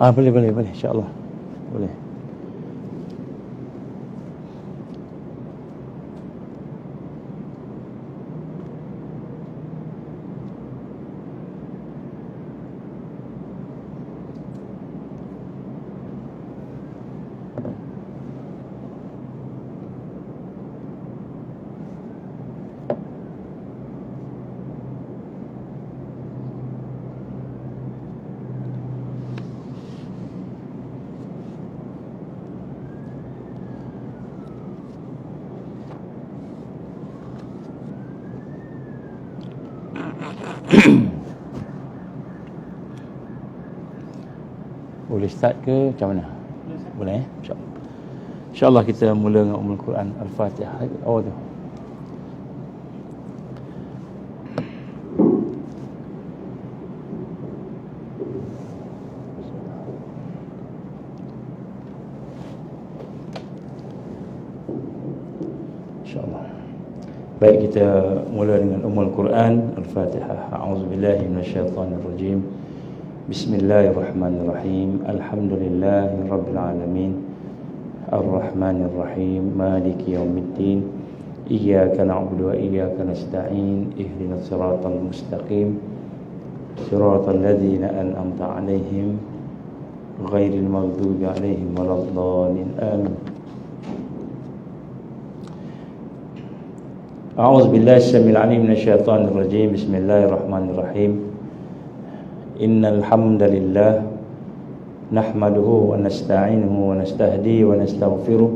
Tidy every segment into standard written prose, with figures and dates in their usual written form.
Boleh, insya-Allah. Boleh. Boleh start ke macam mana? Boleh InsyaAllah. InsyaAllah kita mula dengan Ummul Quran Al-Fatihah. Oh tu. InsyaAllah. Baik, kita mula dengan Ummul Quran Al-Fatihah. A'udzubillahi minasyaitonirrajim. Bismillahirrahmanirrahim. Alhamdulillahi rabbil alamin. Ar-Rahmanir-Rahim. Maliki yaumiddin. Iyyaka na'budu wa iyyaka nasta'in. Ihdinas siratal mustaqim. Siratal ladzina an'amta 'alaihim ghairil maghdubi 'alaihim waladdallin. Amin. A'udzu billahi samil 'alim minasyaitonir rajim. Bismillahirrahmanirrahim. Innal hamdalillah nahmaduhu wa nasta'inuhu wa nastahdihi wa nastaghfiruh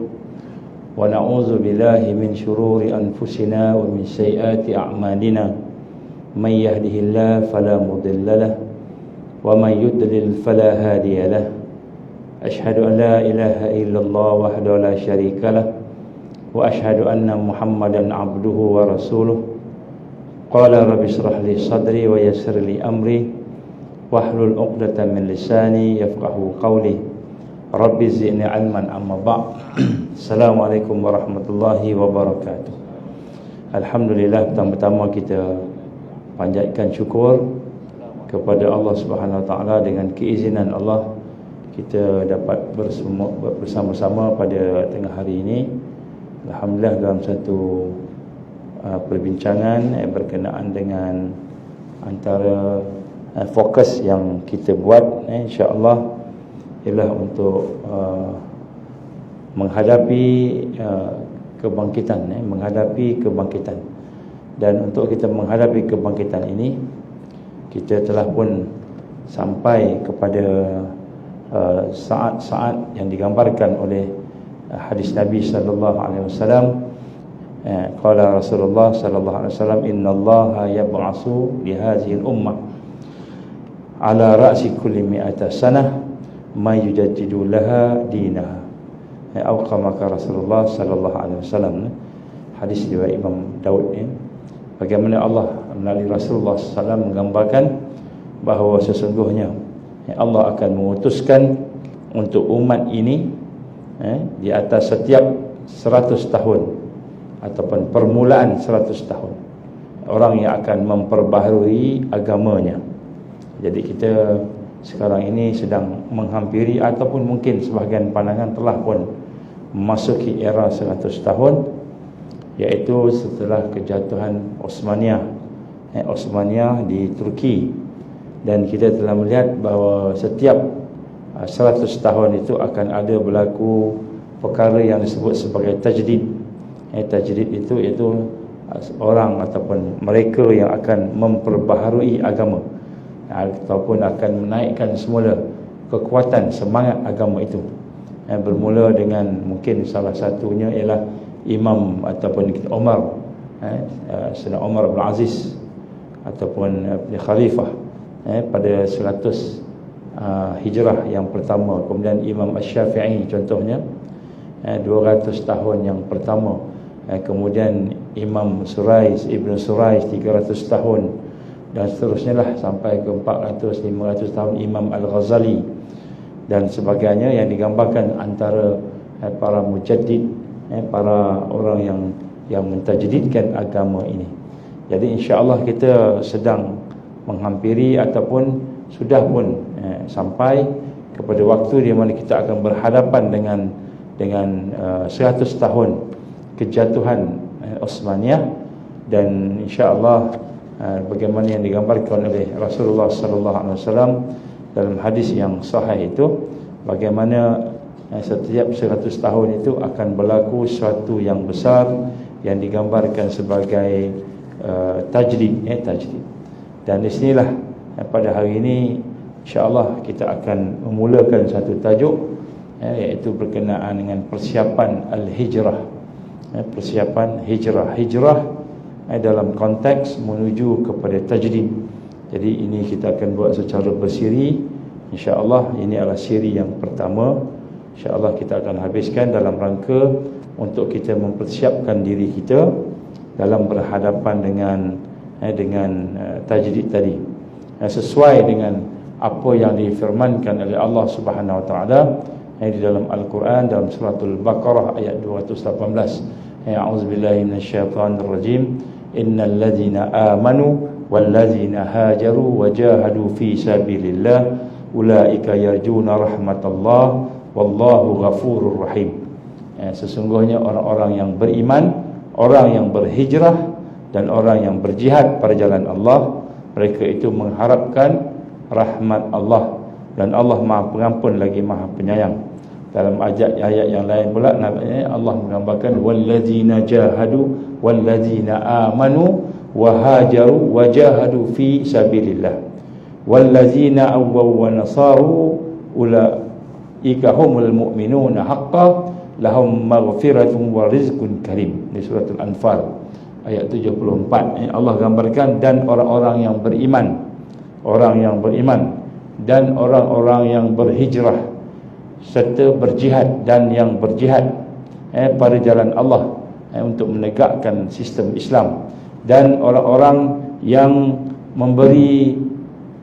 wa na'udzu billahi min shururi anfusina wa min sayyiati a'malina. May yahdihillahu fala mudilla lahu wa may yudlil fala hadiya lahu. Ashhadu an la ilaha illallah wahdahu la syarika lahu wa ashhadu anna Muhammadan 'abduhu wa rasuluh. Qala rabbi shrah li sadri wa yassir li amri wahlul 'uqdatam min lisani yafqahu qawli. Rabbi zidni 'ilman amma ba'd. Assalamualaikum warahmatullahi wabarakatuh. Alhamdulillah, pertama-tama kita panjatkan syukur kepada Allah Subhanahu Wa Taala. Dengan keizinan Allah kita dapat bersama-sama pada tengah hari ini. Alhamdulillah, dalam satu perbincangan berkenaan dengan antara fokus yang kita buat insya-Allah ialah untuk menghadapi kebangkitan, menghadapi kebangkitan. Dan untuk kita menghadapi kebangkitan ini, kita telah pun sampai kepada saat-saat yang digambarkan oleh hadis Nabi sallallahu alaihi wasallam. Qala Rasulullah sallallahu alaihi wasallam, innallaha yab'atsu li hadhihi al-ummah ala ra'si kulli mi'ata sanah ma yujaddidu laha dinaha. Atau kama kata Rasulullah sallallahu alaihi wasallam. Hadis riwayat Imam Daud. Bagaimana Allah melalui Rasulullah sallallahu alaihi wasallam menggambarkan bahawa sesungguhnya Allah akan mengutuskan untuk umat ini di atas setiap 100 tahun ataupun permulaan 100 tahun orang yang akan memperbaharui agamanya. Jadi kita sekarang ini sedang menghampiri ataupun mungkin sebahagian pandangan telah pun memasuki era 100 tahun, iaitu setelah kejatuhan Osmaniyah di Turki. Dan kita telah melihat bahawa setiap 100 tahun itu akan ada berlaku perkara yang disebut sebagai tajdid. Tajdid itu iaitu orang ataupun mereka yang akan memperbaharui agama ataupun akan menaikkan semula kekuatan semangat agama itu. Bermula dengan mungkin salah satunya ialah Imam ataupun Umar, Sayyidina Umar bin Aziz ataupun Khalifah pada 100 Hijrah yang pertama. Kemudian Imam Asy-Syafi'i contohnya 200 tahun yang pertama. Kemudian Imam Surais, Ibn Surais 300 tahun, dan seterusnya lah sampai ke 400, 500 tahun Imam Al-Ghazali dan sebagainya, yang digambarkan antara para mujaddid, para orang yang mentajdidkan agama ini. Jadi insya-Allah kita sedang menghampiri ataupun sudah pun sampai kepada waktu di mana kita akan berhadapan dengan 100 tahun kejatuhan Utsmaniyah, dan insya-Allah bagaimana yang digambarkan oleh Rasulullah sallallahu alaihi wasallam dalam hadis yang sahih itu, bagaimana setiap 100 tahun itu akan berlaku sesuatu yang besar yang digambarkan sebagai tajdid. Dan di sinilah pada hari ini insya-Allah kita akan memulakan satu tajuk, iaitu berkenaan dengan persiapan al-hijrah. Persiapan hijrah dalam konteks menuju kepada tajdid. Jadi ini kita akan buat secara bersiri. InsyaAllah ini adalah siri yang pertama. InsyaAllah kita akan habiskan dalam rangka untuk kita mempersiapkan diri kita dalam berhadapan dengan tajdid tadi, sesuai dengan apa yang difirmankan oleh Allah Subhanahu Wa Taala di dalam Al-Quran, dalam suratul Baqarah ayat 218. A'udzubillahi minasyaitonir rajim. Innal ladzina amanu wal ladzina hajaru wajahadu fi sabilillah ulaika yarjuna rahmatallah wallahu ghafurur rahim. Sesungguhnya orang-orang yang beriman, orang yang berhijrah dan orang yang berjihad pada jalan Allah, mereka itu mengharapkan rahmat Allah, dan Allah Maha Pengampun lagi Maha Penyayang. Dalam ayat yang lain pula Allah menggambarkan walladzina jahadu walladzina amanu wahajaru wajahadu fi sabilillah walladzina awwaw wa nasaru ulaika humul mu'minuna haqqan lahum maghfiratun wa rizqun karim. Di suratul Anfal ayat 74 Allah gambarkan, dan orang-orang yang beriman, dan orang-orang yang berhijrah serta berjihad, dan yang berjihad pada jalan Allah untuk menegakkan sistem Islam, dan orang-orang yang memberi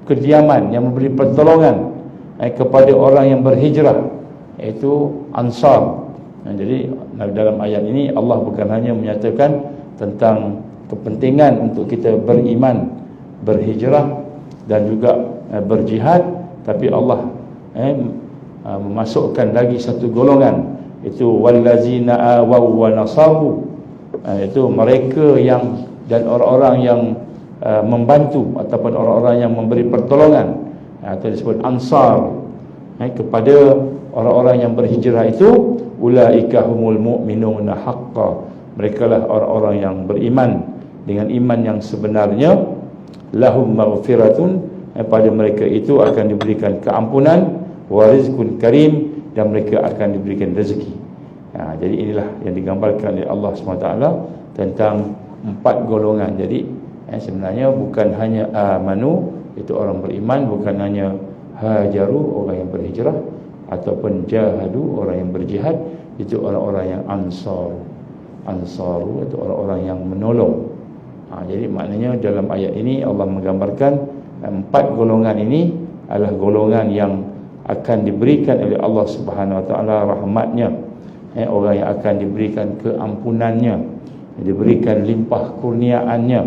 kediaman, yang memberi pertolongan kepada orang yang berhijrah, iaitu Ansar. Jadi dalam ayat ini Allah bukan hanya menyatakan tentang kepentingan untuk kita beriman, berhijrah dan juga berjihad, tapi Allah memasukkan lagi satu golongan, itu wallazina awaw wa nasaru, itu mereka yang, dan orang-orang yang membantu ataupun orang-orang yang memberi pertolongan, atau disebut ansar, kepada orang-orang yang berhijrah itu ulaika humul mu'minuna haqqan, mereka lah orang-orang yang beriman dengan iman yang sebenarnya, lahum maghfiratun, pada mereka itu akan diberikan keampunan, wa rizqun karim, dan mereka akan diberikan rezeki. Jadi inilah yang digambarkan oleh Allah SWT tentang 4 golongan. Jadi sebenarnya bukan hanya amanu, itu orang beriman, bukan hanya hajaru, orang yang berhijrah, ataupun jahadu, orang yang berjihad, itu orang-orang yang ansaru, itu orang-orang yang menolong. Jadi maknanya dalam ayat ini Allah menggambarkan 4 golongan ini adalah golongan yang akan diberikan oleh Allah Subhanahu Wa Taala rahmatnya, orang yang akan diberikan keampunannya, diberikan limpah kurniaannya,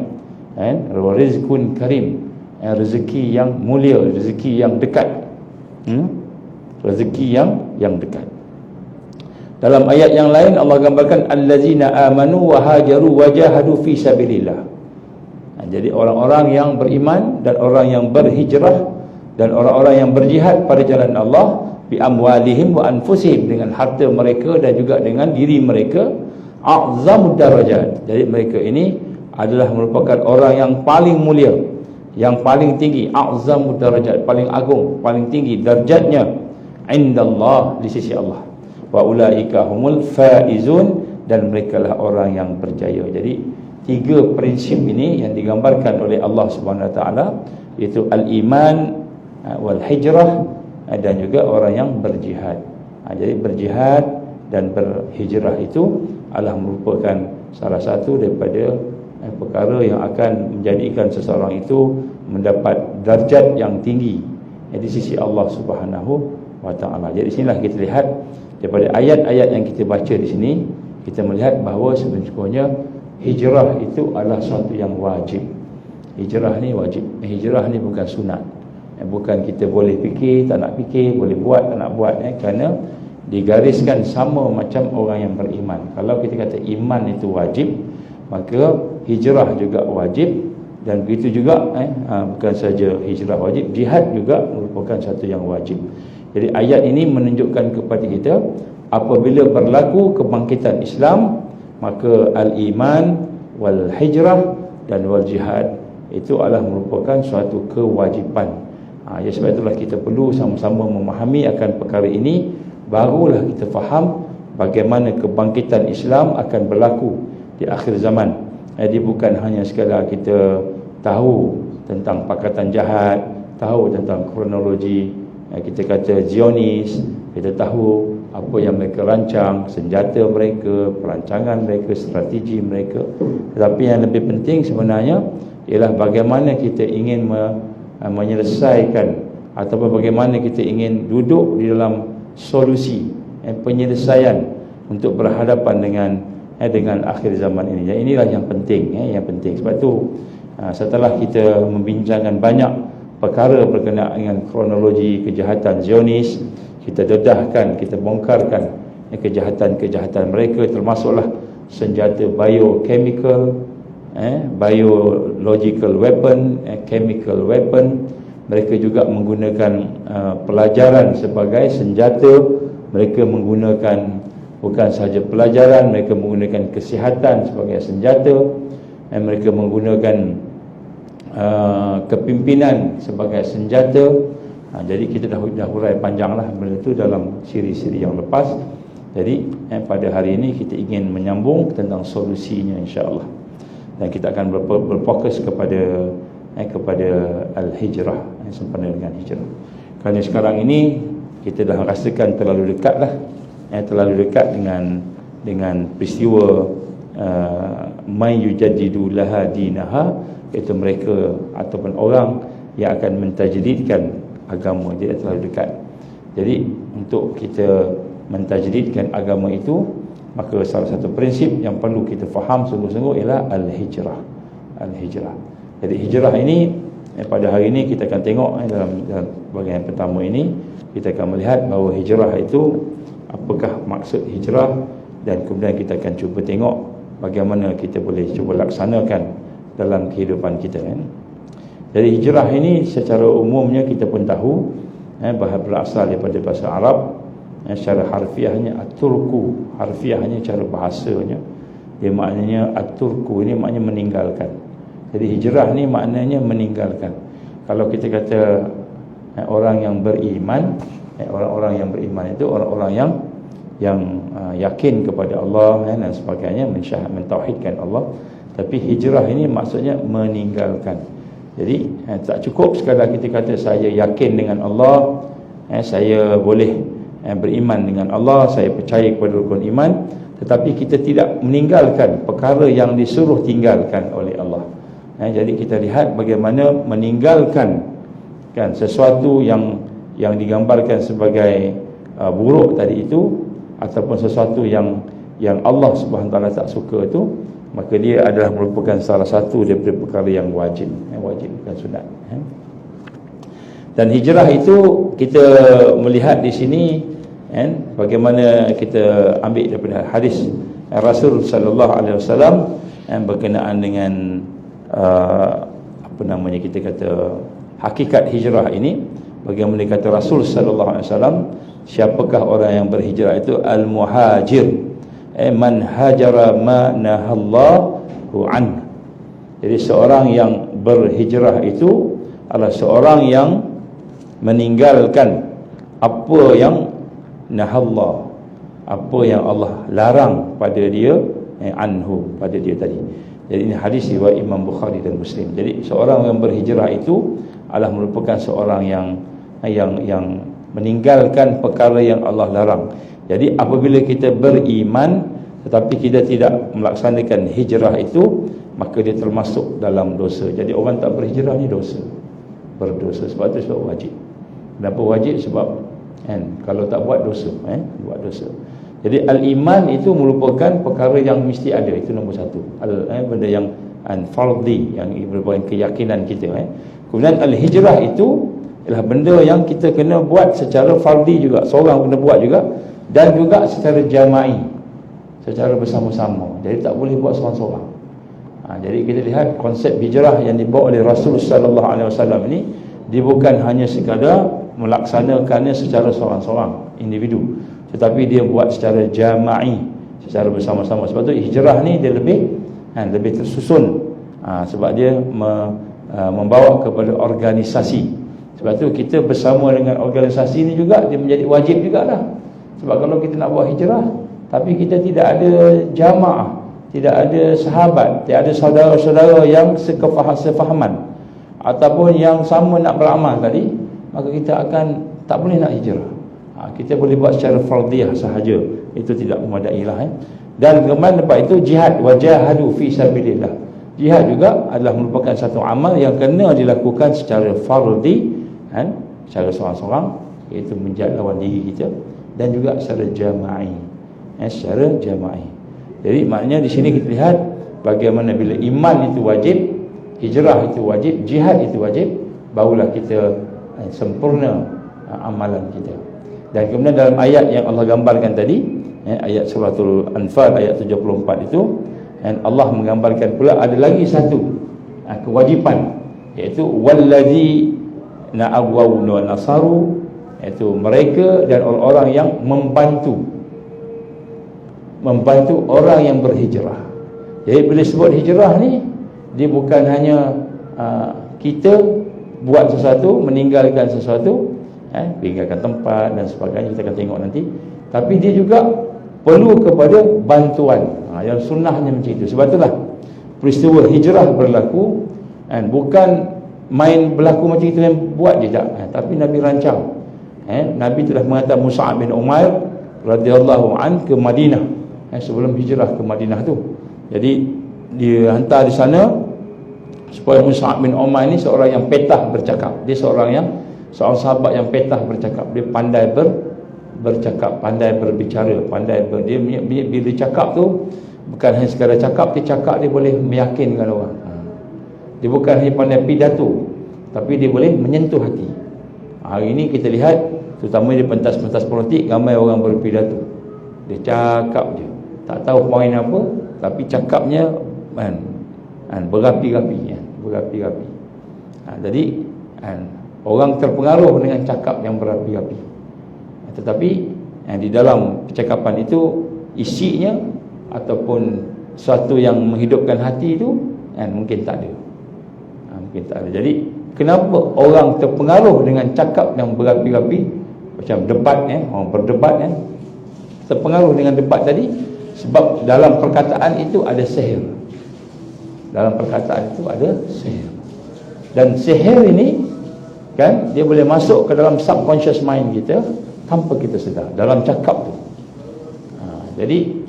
rizqun karim, rezeki yang mulia, rezeki yang dekat, rezeki yang dekat. Dalam ayat yang lain Allah gambarkan allazina amanu wa hajaru wa jahadu fi sabilillah. Jadi orang-orang yang beriman dan orang yang berhijrah dan orang-orang yang berjihad pada jalan Allah bi amwalihim wa anfusihim, dengan harta mereka dan juga dengan diri mereka, a'zamud darajat. Jadi mereka ini adalah merupakan orang yang paling mulia, yang paling tinggi, a'zamud darajat, paling agung, paling tinggi darjatnya indallah, di sisi Allah. Wa ulaika humul faizun, dan mereka lah orang yang berjaya. Jadi 3 prinsip ini yang digambarkan oleh Allah Subhanahu Wa Taala, iaitu al-iman wal hijrah, dan juga orang yang berjihad. Jadi berjihad dan berhijrah itu adalah merupakan salah satu daripada perkara yang akan menjadikan seseorang itu mendapat darjat yang tinggi di sisi Allah Subhanahu Wa Taala. Jadi sinilah kita lihat daripada ayat-ayat yang kita baca di sini, kita melihat bahawa sebenarnya hijrah itu adalah sesuatu yang wajib. Hijrah ni wajib. Hijrah ni bukan sunat. Bukan kita boleh fikir, tak nak fikir, boleh buat, tak nak buat, kerana digariskan sama macam orang yang beriman. Kalau kita kata iman itu wajib, maka hijrah juga wajib. Dan begitu juga bukan saja hijrah wajib, jihad juga merupakan satu yang wajib. Jadi ayat ini menunjukkan kepada kita, apabila berlaku kebangkitan Islam, maka al-iman wal hijrah dan wal jihad itu adalah merupakan suatu kewajipan. Sebab itulah kita perlu sama-sama memahami akan perkara ini, barulah kita faham bagaimana kebangkitan Islam akan berlaku di akhir zaman. Jadi bukan hanya sekadar kita tahu tentang pakatan jahat, tahu tentang kronologi, kita kata Zionis, kita tahu apa yang mereka rancang, senjata mereka, perancangan mereka, strategi mereka. Tetapi yang lebih penting sebenarnya ialah bagaimana kita ingin menyelesaikan, ataupun bagaimana kita ingin duduk di dalam solusi, penyelesaian untuk berhadapan dengan akhir zaman ini. Dan inilah yang penting, yang penting. Sebab tu setelah kita membincangkan banyak perkara berkenaan dengan kronologi kejahatan Zionis, kita dedahkan, kita bongkarkan kejahatan-kejahatan mereka, termasuklah senjata biochemical, biological weapon, chemical weapon. Mereka juga menggunakan pelajaran sebagai senjata. Mereka menggunakan bukan sahaja pelajaran, mereka menggunakan kesihatan sebagai senjata, mereka menggunakan kepimpinan sebagai senjata. Jadi kita dah hurai panjanglah benda itu dalam siri-siri yang lepas. Jadi pada hari ini kita ingin menyambung tentang solusinya, insya-Allah. Dan kita akan berfokus kepada al-hijrah, sempena dengan hijrah. Kerana sekarang ini kita dah rasakan terlalu dekatlah, terlalu dekat dengan peristiwa may yujaddidu laha dinaha, iaitu mereka ataupun orang yang akan mentajdidkan agama dia terlalu dekat. Jadi untuk kita mentajdidkan agama itu, maka salah satu prinsip yang perlu kita faham sungguh-sungguh ialah al-hijrah. Al-hijrah. Jadi hijrah ini pada hari ini kita akan tengok dalam bahagian pertama ini, kita akan melihat bahawa hijrah itu apakah maksud hijrah, dan kemudian kita akan cuba tengok bagaimana kita boleh cuba laksanakan dalam kehidupan kita. Jadi hijrah ini secara umumnya kita pun tahu berasal daripada bahasa Arab. Secara harfiahnya at-turku, harfiahnya cara bahasanya dia maknanya at-turku ini maknanya meninggalkan. Jadi hijrah ni maknanya meninggalkan. Kalau kita kata orang yang beriman, orang-orang yang beriman itu orang-orang yang yakin kepada Allah dan sebagainya, mentauhidkan Allah. Tapi hijrah ini maksudnya meninggalkan. Jadi tak cukup sekadar kita kata saya yakin dengan Allah, saya boleh beriman dengan Allah, saya percaya kepada rukun iman, tetapi kita tidak meninggalkan perkara yang disuruh tinggalkan oleh Allah. Jadi kita lihat bagaimana meninggalkan sesuatu yang digambarkan sebagai buruk tadi itu, ataupun sesuatu yang Allah Subhanahu Wa Taala tak suka itu, maka dia adalah merupakan salah satu daripada perkara yang wajib, bukan sunat. Dan hijrah itu kita melihat di sini bagaimana kita ambil daripada hadis Rasul sallallahu alaihi wasallam berkenaan dengan kita kata hakikat hijrah ini. Bagaimana kata Rasul sallallahu alaihi wasallam, siapakah orang yang berhijrah itu? Al-muhajir, man hajara ma nahallahu an. Jadi seorang yang berhijrah itu adalah seorang yang meninggalkan apa yang nahallah, apa yang Allah larang pada dia, anhu, pada dia tadi. Jadi ini hadis riwayat Imam Bukhari dan Muslim. Jadi seorang yang berhijrah itu adalah merupakan seorang yang meninggalkan perkara yang Allah larang. Jadi apabila kita beriman tetapi kita tidak melaksanakan hijrah itu, maka dia termasuk dalam dosa. Jadi orang tak berhijrah ni dosa, berdosa. Sebab itu sebab wajib. Kenapa wajib? Sebab kalau tak buat dosa, buat dosa. Jadi al-iman itu merupakan perkara yang mesti ada, itu nombor satu. Benda yang fardhi, yang merupakan keyakinan kita. Kemudian al-hijrah itu ialah benda yang kita kena buat secara fardi juga, seorang kena buat juga, dan juga secara jama'i, secara bersama-sama. Jadi tak boleh buat seorang-seorang. Jadi kita lihat konsep hijrah yang dibawa oleh Rasul sallallahu alaihi wasallam ini, dia bukan hanya sekadar melaksanakannya secara seorang-seorang individu, tetapi dia buat secara jama'i, secara bersama-sama. Sebab tu hijrah ni dia lebih tersusun, sebab dia membawa kepada organisasi. Sebab tu kita bersama dengan organisasi ni juga, dia menjadi wajib jugalah. Sebab kalau kita nak buat hijrah tapi kita tidak ada jamaah, tidak ada sahabat, tidak ada saudara-saudara yang sefahaman ataupun yang sama nak beramal tadi, maka kita akan tak boleh nak hijrah. Kita boleh buat secara fardiyah sahaja, itu tidak memadai lah. Dan kemudian lepas itu jihad, wajahadu fi sabilillah. Jihad juga adalah merupakan satu amal yang kena dilakukan secara fardi, secara seorang-seorang, iaitu menjihad lawan diri kita, dan juga secara jama'i, secara jama'i. Jadi maknanya di sini kita lihat bagaimana bila iman itu wajib, hijrah itu wajib, jihad itu wajib, barulah kita sempurna amalan kita. Dan kemudian dalam ayat yang Allah gambarkan tadi, ayat suratul Anfal ayat 74 itu, Allah menggambarkan pula ada lagi satu kewajipan, iaitu wallazi na'awaw wa nasaru, iaitu mereka dan orang-orang yang membantu orang yang berhijrah. Jadi bila sebut hijrah ni, dia bukan hanya kita buat sesuatu, meninggalkan sesuatu, tinggalkan tempat dan sebagainya, kita akan tengok nanti. Tapi dia juga perlu kepada bantuan, yang sunnahnya macam itu. Sebab itulah peristiwa hijrah berlaku, bukan main berlaku macam itu yang buat je tak, tapi Nabi rancang. Nabi telah menghantar Mus'ab bin Umair radhiyallahu an ke Madinah, sebelum hijrah ke Madinah tu. Jadi dia hantar di sana supaya Mus'ab bin Umair ni seorang yang petah bercakap. Dia seorang sahabat yang petah bercakap. Dia pandai bercakap, pandai berbicara, dia bila cakap tu bukan hanya sekadar cakap, dia boleh meyakinkan orang. Dia bukan hanya pandai pidato, tapi dia boleh menyentuh hati. Hari ini kita lihat, terutama di pentas-pentas politik, ramai orang berpidato. Dia cakap je, tak tahu poin apa, tapi cakapnya berapi-api. Jadi orang terpengaruh dengan cakap yang berapi-api. Tetapi di dalam percakapan itu, isinya ataupun sesuatu yang menghidupkan hati itu mungkin tak ada. Jadi kenapa orang terpengaruh dengan cakap yang berapi-api, macam debat, orang berdebat, terpengaruh dengan debat tadi, sebab dalam perkataan itu ada sihir. Dan sihir ini dia boleh masuk ke dalam subconscious mind kita tanpa kita sedar, dalam cakap tu. Jadi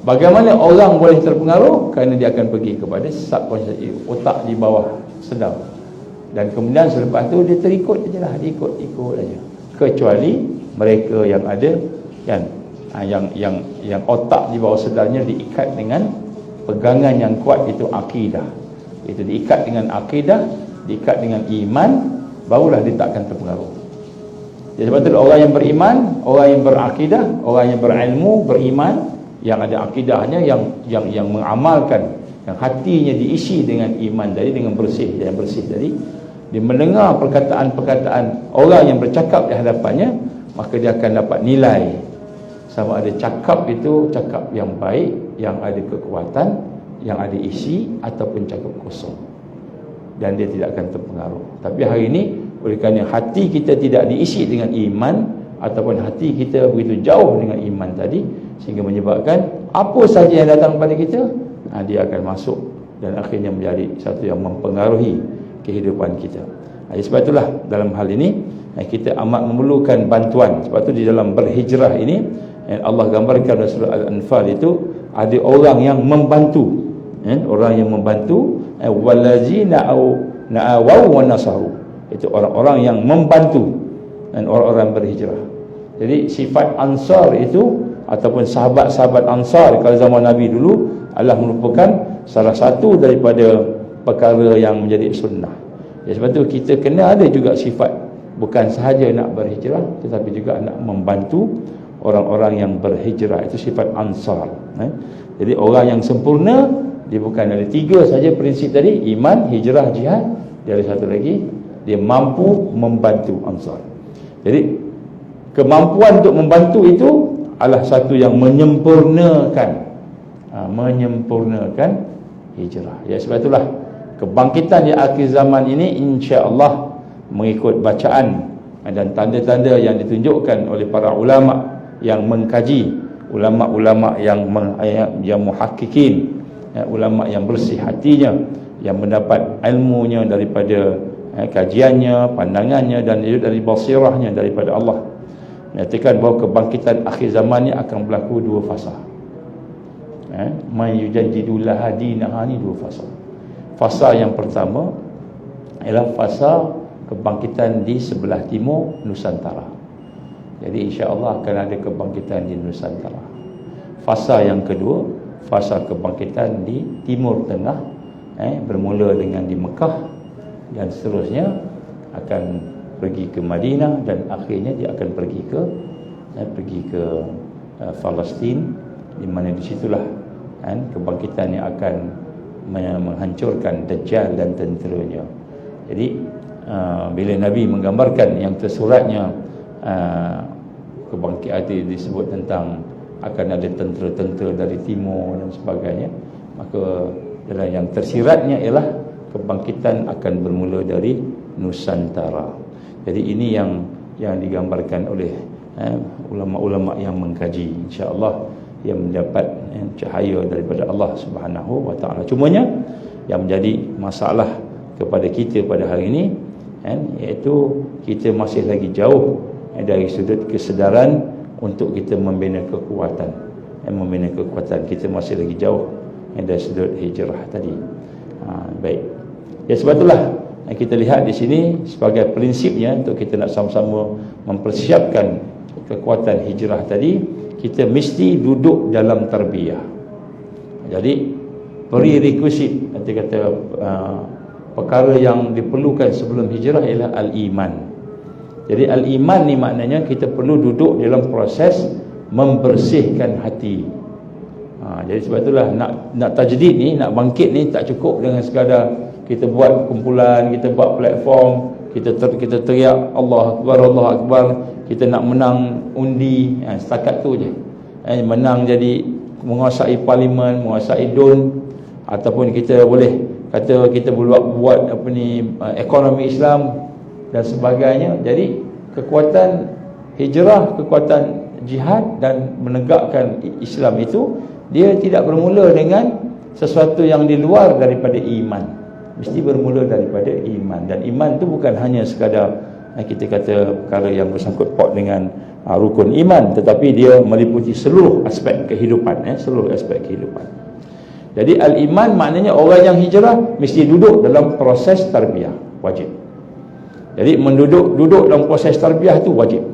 bagaimana orang boleh terpengaruh? Kerana dia akan pergi kepada subconscious, otak di bawah sedar. Dan kemudian selepas tu dia terikut je lah, dia ikut aja. Kecuali mereka yang ada yang otak di bawah sedarnya diikat dengan pegangan yang kuat, itu akidah. Itu diikat dengan akidah, diikat dengan iman, barulah dia tak akan terpengaruh. Jadi sebab itu orang yang beriman, orang yang berakidah, orang yang berilmu, beriman, yang ada akidahnya, yang mengamalkan, yang hatinya diisi dengan iman tadi, dengan bersih tadi, dia mendengar perkataan-perkataan orang yang bercakap di hadapannya, maka dia akan dapat nilai sama ada cakap itu cakap yang baik, yang ada kekuatan, yang ada isi, ataupun cakap kosong, dan dia tidak akan terpengaruh. Tapi hari ini, oleh kerana hati kita tidak diisi dengan iman, ataupun hati kita begitu jauh dengan iman tadi, sehingga menyebabkan apa saja yang datang kepada kita, dia akan masuk dan akhirnya menjadi satu yang mempengaruhi kehidupan kita. Jadi sebab itulah dalam hal ini kita amat memerlukan bantuan. Sebab itu di dalam berhijrah ini, Allah gambarkan dalam surah Al-Anfal itu ada orang yang membantu, orang yang membantu, wallazina na'awaw wa nasaru, itu orang-orang yang membantu dan orang-orang berhijrah. Jadi sifat Ansar itu, ataupun sahabat-sahabat Ansar kalau zaman Nabi dulu, adalah merupakan salah satu daripada perkara yang menjadi sunnah. Sebab tu kita kena ada juga sifat bukan sahaja nak berhijrah, tetapi juga nak membantu orang-orang yang berhijrah. Itu sifat ansar. Jadi orang yang sempurna, dia bukan ada 3 saja prinsip tadi: iman, hijrah, jihad. Dia ada satu lagi, dia mampu membantu ansar. Jadi kemampuan untuk membantu itu adalah satu yang menyempurnakan hijrah. Ya, sebab itulah kebangkitan di akhir zaman ini insya-Allah mengikut bacaan dan tanda-tanda yang ditunjukkan oleh para ulama yang mengkaji, ulama-ulama yang muhakkikin, ulama yang bersih hatinya, yang mendapat ilmunya daripada kajiannya, pandangannya dan dari basirahnya daripada Allah, menyatakan bahawa kebangkitan akhir zaman ini akan berlaku 2 fasa. Man yujaddidu laha dinaha, ni 2 fasa. Fasa yang pertama ialah fasa kebangkitan di sebelah timur Nusantara. Jadi insya-Allah akan ada kebangkitan di Nusantara. Fasa yang kedua, fasa kebangkitan di Timur Tengah, bermula dengan di Mekah dan seterusnya akan pergi ke Madinah dan akhirnya dia akan pergi ke Palestin, di mana di situlah kebangkitan yang akan menghancurkan Dajjal dan tenteranya. Jadi bila Nabi menggambarkan yang tersuratnya kebangkitan disebut tentang akan ada tentera-tentera dari timur dan sebagainya, maka dalam yang tersiratnya ialah kebangkitan akan bermula dari Nusantara. Jadi ini yang digambarkan oleh ulama-ulama yang mengkaji, insya-Allah yang mendapat cahaya daripada Allah Subhanahu wa taala. Cumanya yang menjadi masalah kepada kita pada hari ini iaitu kita masih lagi jauh dari sudut kesedaran untuk kita membina kekuatan. Kita masih lagi jauh dari sudut hijrah tadi. Baik. Ya, sebab itulah kita lihat di sini sebagai prinsipnya untuk kita nak sama-sama mempersiapkan kekuatan hijrah tadi, kita mesti duduk dalam tarbiyah. Jadi prerequisite, nanti kata perkara yang diperlukan sebelum hijrah ialah al-iman. Jadi al-iman ni maknanya kita perlu duduk dalam proses membersihkan hati. Jadi sebab itulah nak tajdid ni, nak bangkit ni tak cukup dengan sekadar kita buat kumpulan, kita buat platform, kita teriak Allah Akbar, Allah Akbar, kita nak menang undi, setakat tu je. Menang jadi menguasai parlimen, menguasai DUN, ataupun kita boleh kata kita buat ekonomi Islam dan sebagainya. Jadi kekuatan hijrah, kekuatan jihad dan menegakkan Islam itu, dia tidak bermula dengan sesuatu yang di luar daripada iman. Mesti bermula daripada iman. Dan iman itu bukan hanya sekadar kita kata perkara yang bersangkut paut dengan rukun iman, tetapi dia meliputi seluruh aspek kehidupan, seluruh aspek kehidupan. Jadi al-iman maknanya orang yang hijrah mesti duduk dalam proses tarbiyah, wajib. Jadi duduk dalam proses tarbiyah itu wajib.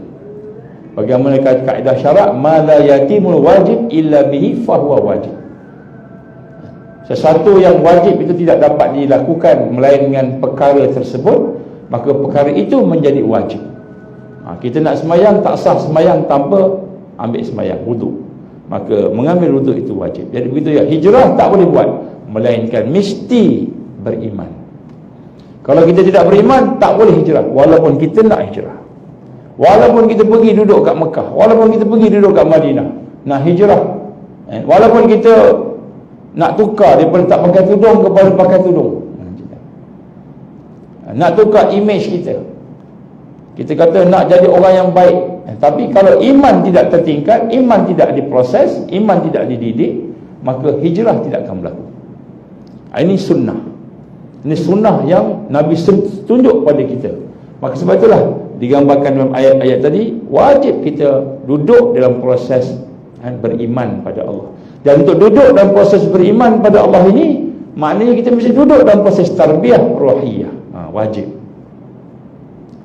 Bagaimana kaedah syarak, ma la yatimul wajib illa bihi fahuwa wajib. Sesuatu yang wajib itu tidak dapat dilakukan melainkan dengan perkara tersebut, maka perkara itu menjadi wajib. Kita nak semayang, tak sah semayang tanpa ambil semayang, wuduk. Maka mengambil wuduk itu wajib. Jadi begitu ya, hijrah tak boleh buat melainkan mesti beriman. Kalau kita tidak beriman, tak boleh hijrah, walaupun kita nak hijrah. Walaupun kita pergi duduk kat Mekah, walaupun kita pergi duduk kat Madinah, nak hijrah, walaupun kita nak tukar daripada tak pakai tudung kepada pakai tudung, nak tukar image kita, kita kata nak jadi orang yang baik, tapi kalau iman tidak tertingkat, iman tidak diproses, iman tidak dididik, maka hijrah tidak akan berlaku. Ini sunnah. Ini sunnah yang Nabi tunjuk pada kita. Maka sebab itulah digambarkan dalam ayat-ayat tadi, wajib kita duduk dalam proses beriman pada Allah. Dan untuk duduk dalam proses beriman pada Allah ini, maknanya kita mesti duduk dalam proses tarbiyah ruhiyah. Wajib.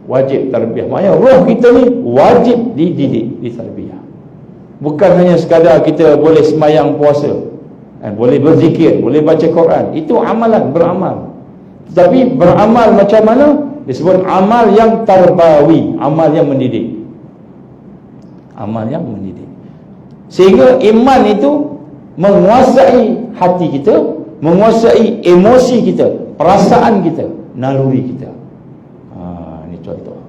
Wajib tarbiyah. Maknanya roh kita ni wajib dididik, ditarbiyah. Bukan hanya sekadar kita boleh semayang puasa, boleh berzikir, boleh baca Quran. Itu amalan, beramal. Tapi beramal macam mana? Disebut amal yang tarbawi, amal yang mendidik. Amal yang mendidik. Sehingga iman itu menguasai hati kita, menguasai emosi kita, perasaan kita, naluri kita. Ini contoh.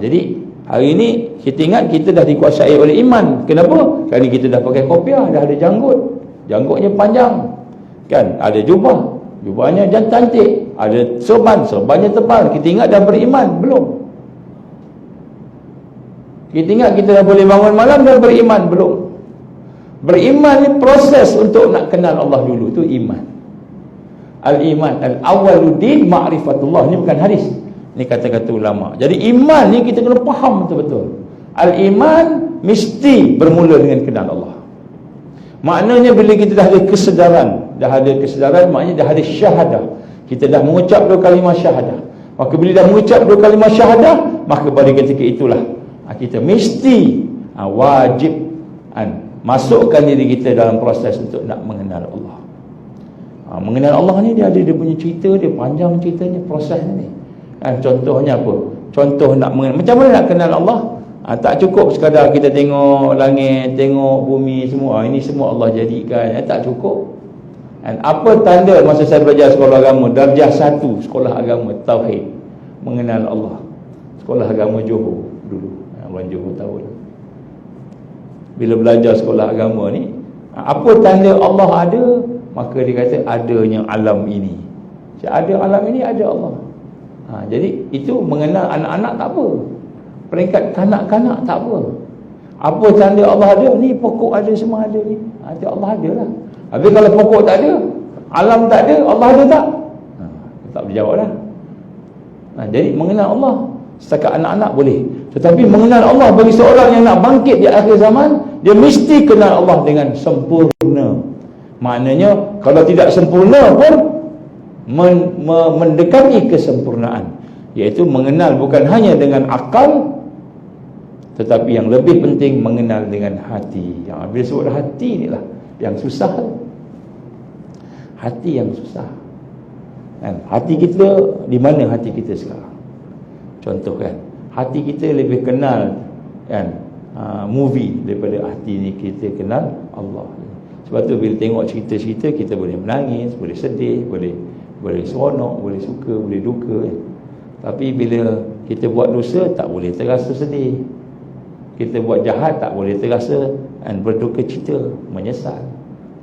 Jadi hari ini kita ingat kita dah dikuasai oleh iman. Kenapa? Kerana kita dah pakai kopiah, dah ada janggut, janggutnya panjang, kan? Ada jubah, jubahnya cantik, ada serban, serbannya tebal. Kita ingat dah beriman? Belum. Kita ingat kita dah boleh bangun malam, dah beriman? Belum. Beriman ni proses untuk nak kenal Allah dulu, tu iman. Al-iman al-awwaluddin ma'rifatullah. Ni bukan hadis, ni kata-kata ulama. Jadi iman ni kita kena faham betul-betul. Al-iman mesti bermula dengan kenal Allah. Maknanya bila kita dah ada kesedaran, maknanya dah ada syahadah. Kita dah mengucap 2 kalimah syahadah. Maka bila dah mengucap 2 kalimah syahadah, maka pada ketika itulah kita mesti wajib masukkan diri kita dalam proses untuk nak mengenal Allah. Mengenal Allah ni dia ada dia punya cerita, dia panjang ceritanya, proses ni. Contohnya apa? Contoh nak mengenal, macam mana nak kenal Allah? Tak cukup sekadar kita tengok langit, tengok bumi semua. Ini semua Allah jadikan. Tak cukup. Apa tanda masa saya belajar sekolah agama, darjah 1 sekolah agama tauhid, mengenal Allah. Sekolah agama Johor dulu. Orang Johor tahu. Bila belajar sekolah agama ni, apa tanda Allah ada? Maka dia kata adanya alam ini. Ada alam ini, ada Allah. Jadi itu mengenal anak-anak tak apa. Peringkat kanak-kanak tak apa. Apa tanda Allah ada? Ni pokok ada, semua ada ni. Allah ada lah. Habis kalau pokok tak ada, alam tak ada, Allah ada tak? Tak boleh jawab lah. Jadi mengenal Allah setakat anak-anak boleh. Tetapi mengenal Allah bagi seorang yang nak bangkit di akhir zaman, dia mesti kenal Allah dengan sempurna. Maknanya kalau tidak sempurna pun mendekati kesempurnaan, iaitu mengenal bukan hanya dengan akal, tetapi yang lebih penting mengenal dengan hati. Yang bila sebut hati inilah yang susah. Hati yang susah. Hati kita, di mana hati kita sekarang? Contoh kan, hati kita lebih kenal movie daripada hati ni kita kenal Allah. Sebab tu bila tengok cerita-cerita, kita boleh menangis, boleh sedih, boleh seronok, boleh suka, boleh duka. Tapi bila kita buat dosa, tak boleh terasa sedih. Kita buat jahat, tak boleh terasa berduka cita, menyesal.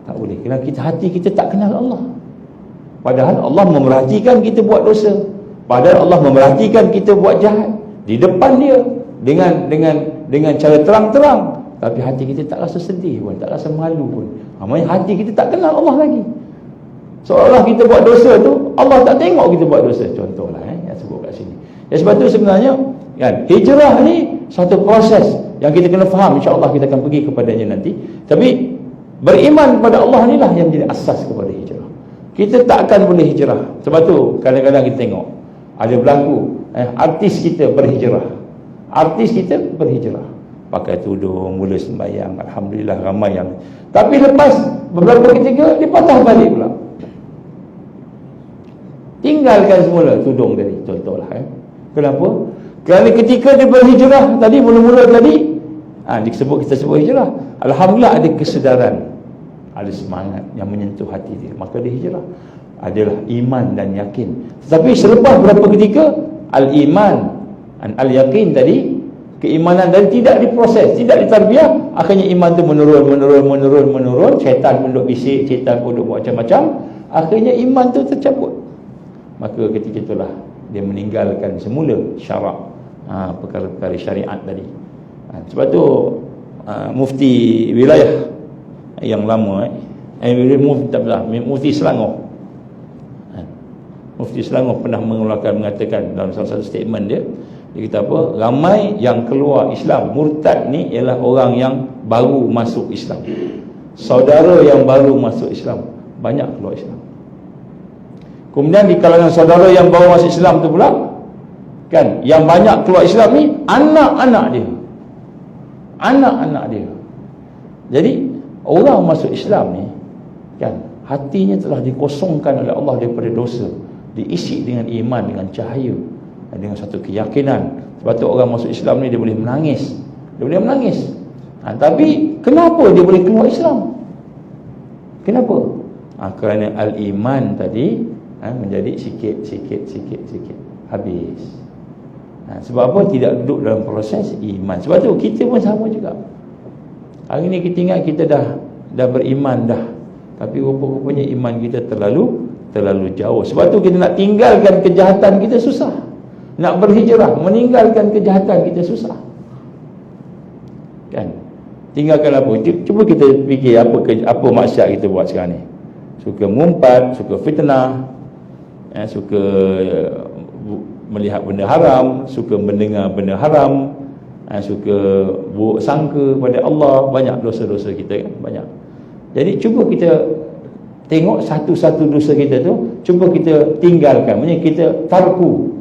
Tak boleh, kerana hati kita tak kenal Allah. Padahal Allah memerhatikan kita buat dosa. Padahal Allah memerhatikan kita buat jahat di depan dia dengan cara terang-terang. Tapi hati kita tak rasa sedih pun, tak rasa malu pun. Maksudnya hati kita tak kenal Allah lagi. Seolah kita buat dosa tu, Allah tak tengok kita buat dosa. Contohlah yang sebut kat sini. Sebab tu sebenarnya hijrah ni satu proses yang kita kena faham. InsyaAllah kita akan pergi kepadanya nanti. Tapi beriman kepada Allah ni lah yang menjadi asas kepada hijrah. Kita tak akan boleh hijrah. Sebab tu kadang-kadang kita tengok ada berlaku artis kita berhijrah. Artis kita berhijrah, pakai tudung, mula sembahyang, alhamdulillah ramai yang. Tapi lepas beberapa ketika dia patah balik pula, tinggalkan semula tudung tadi, contohlah. Kenapa? Kerana ketika dia berhijrah tadi, mula-mula tadi kita sebut hijrah, alhamdulillah ada kesedaran, ada semangat yang menyentuh hati dia, maka dia hijrah. Adalah iman dan yakin. Tetapi selepas beberapa ketika, al-iman dan al-yakin tadi, keimanan tadi tidak diproses, tidak ditarbiah, akhirnya iman tu menurun. Syaitan pun duk bisik, syaitan pun duk buat macam-macam, akhirnya iman tu tercabut. Maka ketika itulah dia meninggalkan semula syarak, perkara-perkara syariat tadi. Sebab tu mufti wilayah yang lama mufti Selangor, Mufti Selangor pernah mengatakan dalam salah satu statement dia kata apa? Ramai yang keluar Islam, murtad ni ialah orang yang baru masuk Islam. Saudara yang baru masuk Islam banyak keluar Islam. Kemudian di kalangan saudara yang baru masuk Islam tu pula, kan, yang banyak keluar Islam ni anak-anak dia. Anak-anak dia. Jadi orang masuk Islam ni, kan, hatinya telah dikosongkan oleh Allah daripada dosa. diisi dengan iman, dengan cahaya, dengan satu keyakinan. Sebab tu orang masuk Islam ni dia boleh menangis. Dia boleh menangis. Tapi kenapa dia boleh keluar Islam? Kenapa? Kerana al-iman tadi menjadi sikit habis. Sebab apa? Tidak duduk dalam proses iman. Sebab tu kita pun sama juga. Hari ni kita ingat kita dah beriman dah, tapi rupa-rupanya iman kita terlalu jauh. Sebab tu kita nak tinggalkan kejahatan kita susah. Nak berhijrah, meninggalkan kejahatan kita susah. Kan? Tinggalkan apa? Cuba kita fikir apa maksiat kita buat sekarang ni. Suka mengumpat, suka fitnah, suka melihat benda haram, suka mendengar benda haram, suka buruk sangka pada Allah. Banyak dosa-dosa kita kan, banyak. Jadi cuba kita tengok satu-satu dosa kita tu, cuba kita tinggalkan. Maksudnya kita tarku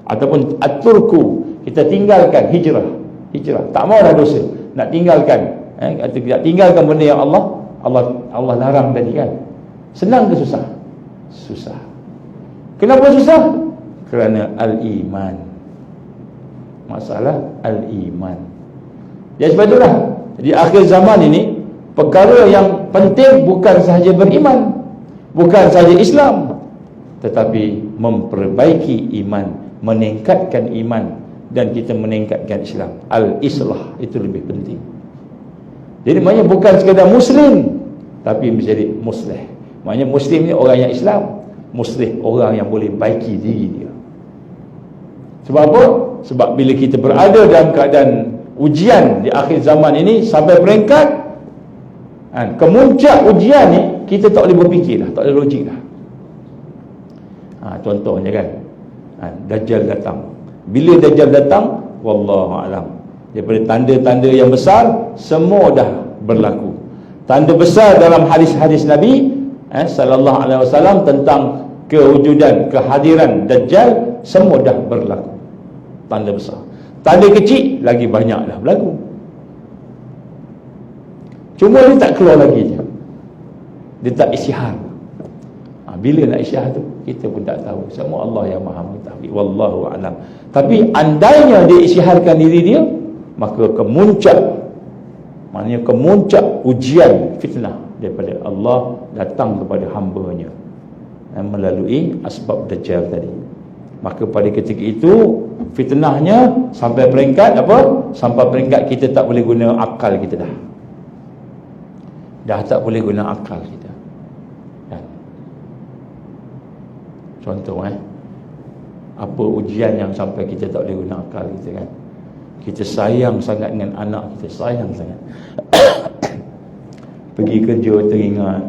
ataupun aturku, kita tinggalkan, hijrah. Tak mau dah dosa, nak tinggalkan. Nak tinggalkan benda yang Allah larang tadi kan. Senang ke susah? Susah. Kenapa susah? Kerana al-iman. Masalah al-iman. Jadi sebab itulah di akhir zaman ini, perkara yang penting bukan sahaja beriman, bukan sahaja Islam, tetapi memperbaiki iman, meningkatkan iman, dan kita meningkatkan Islam. Al-islah itu lebih penting. Jadi maknanya bukan sekadar muslim, tapi menjadi muslih. Maknanya muslim ni orang yang Islam, muslih orang yang boleh baiki diri dia. Sebab apa? Sebab bila kita berada dalam keadaan ujian di akhir zaman ini, sampai peringkat kemuncak ujian ni, kita tak boleh berfikir dah, tak boleh logik dah. Contohnya kan, Dajjal datang. Bila Dajjal datang, wallahu alam, daripada tanda-tanda yang besar semua dah berlaku. Tanda besar dalam hadis-hadis Nabi sallallahu alaihi wasallam tentang kewujudan, kehadiran Dajjal, semua dah berlaku. Tanda besar. Tanda kecil lagi banyak dah berlaku. Cuma dia tak keluar lagi je. Dia tak isyihar. Bila nak isyihar tu kita pun tak tahu. Semua Allah yang Maha mengetahui. Wallahu alam. Tapi andainya dia isyiharkan diri dia, maka kemuncak, maknanya kemuncak ujian fitnah daripada Allah datang kepada hamba-Nya melalui asbab Dajjal tadi. Maka pada ketika itu fitnahnya sampai peringkat apa? Sampai peringkat kita tak boleh guna akal kita dah. Dah tak boleh guna akal kita. Kan? Contoh apa ujian yang sampai kita tak boleh guna akal kita kan? Kita sayang sangat dengan anak kita, sayang sangat. Pergi kerja teringat,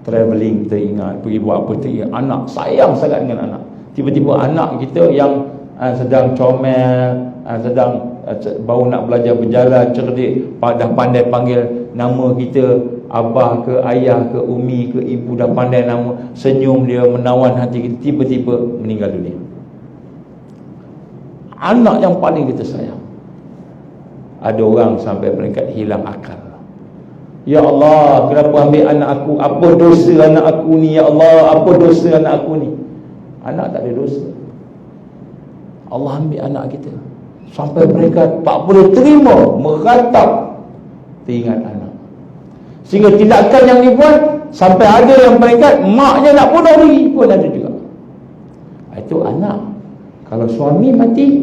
travelling teringat, pergi buat apa teringat, anak, sayang sangat dengan anak. Tiba-tiba anak kita yang sedang comel, sedang baru nak belajar berjalan, cerdik, dah pandai panggil nama kita, abah ke ayah ke umi ke ibu, dah pandai nama, senyum dia, menawan hati kita, tiba-tiba meninggal dunia. Anak yang paling kita sayang. Ada orang sampai peringkat hilang akal. Ya Allah, kenapa ambil anak aku? Apa dosa anak aku ni? Ya Allah, apa dosa anak aku ni? Anak tak ada dosa. Allah ambil anak kita. Sampai peringkat tak boleh terima, meratap teringat anak. Sehingga tindakan yang dibuat sampai ada yang peringkat maknya nak bunuh diri pun ada juga. Itu anak. Kalau suami mati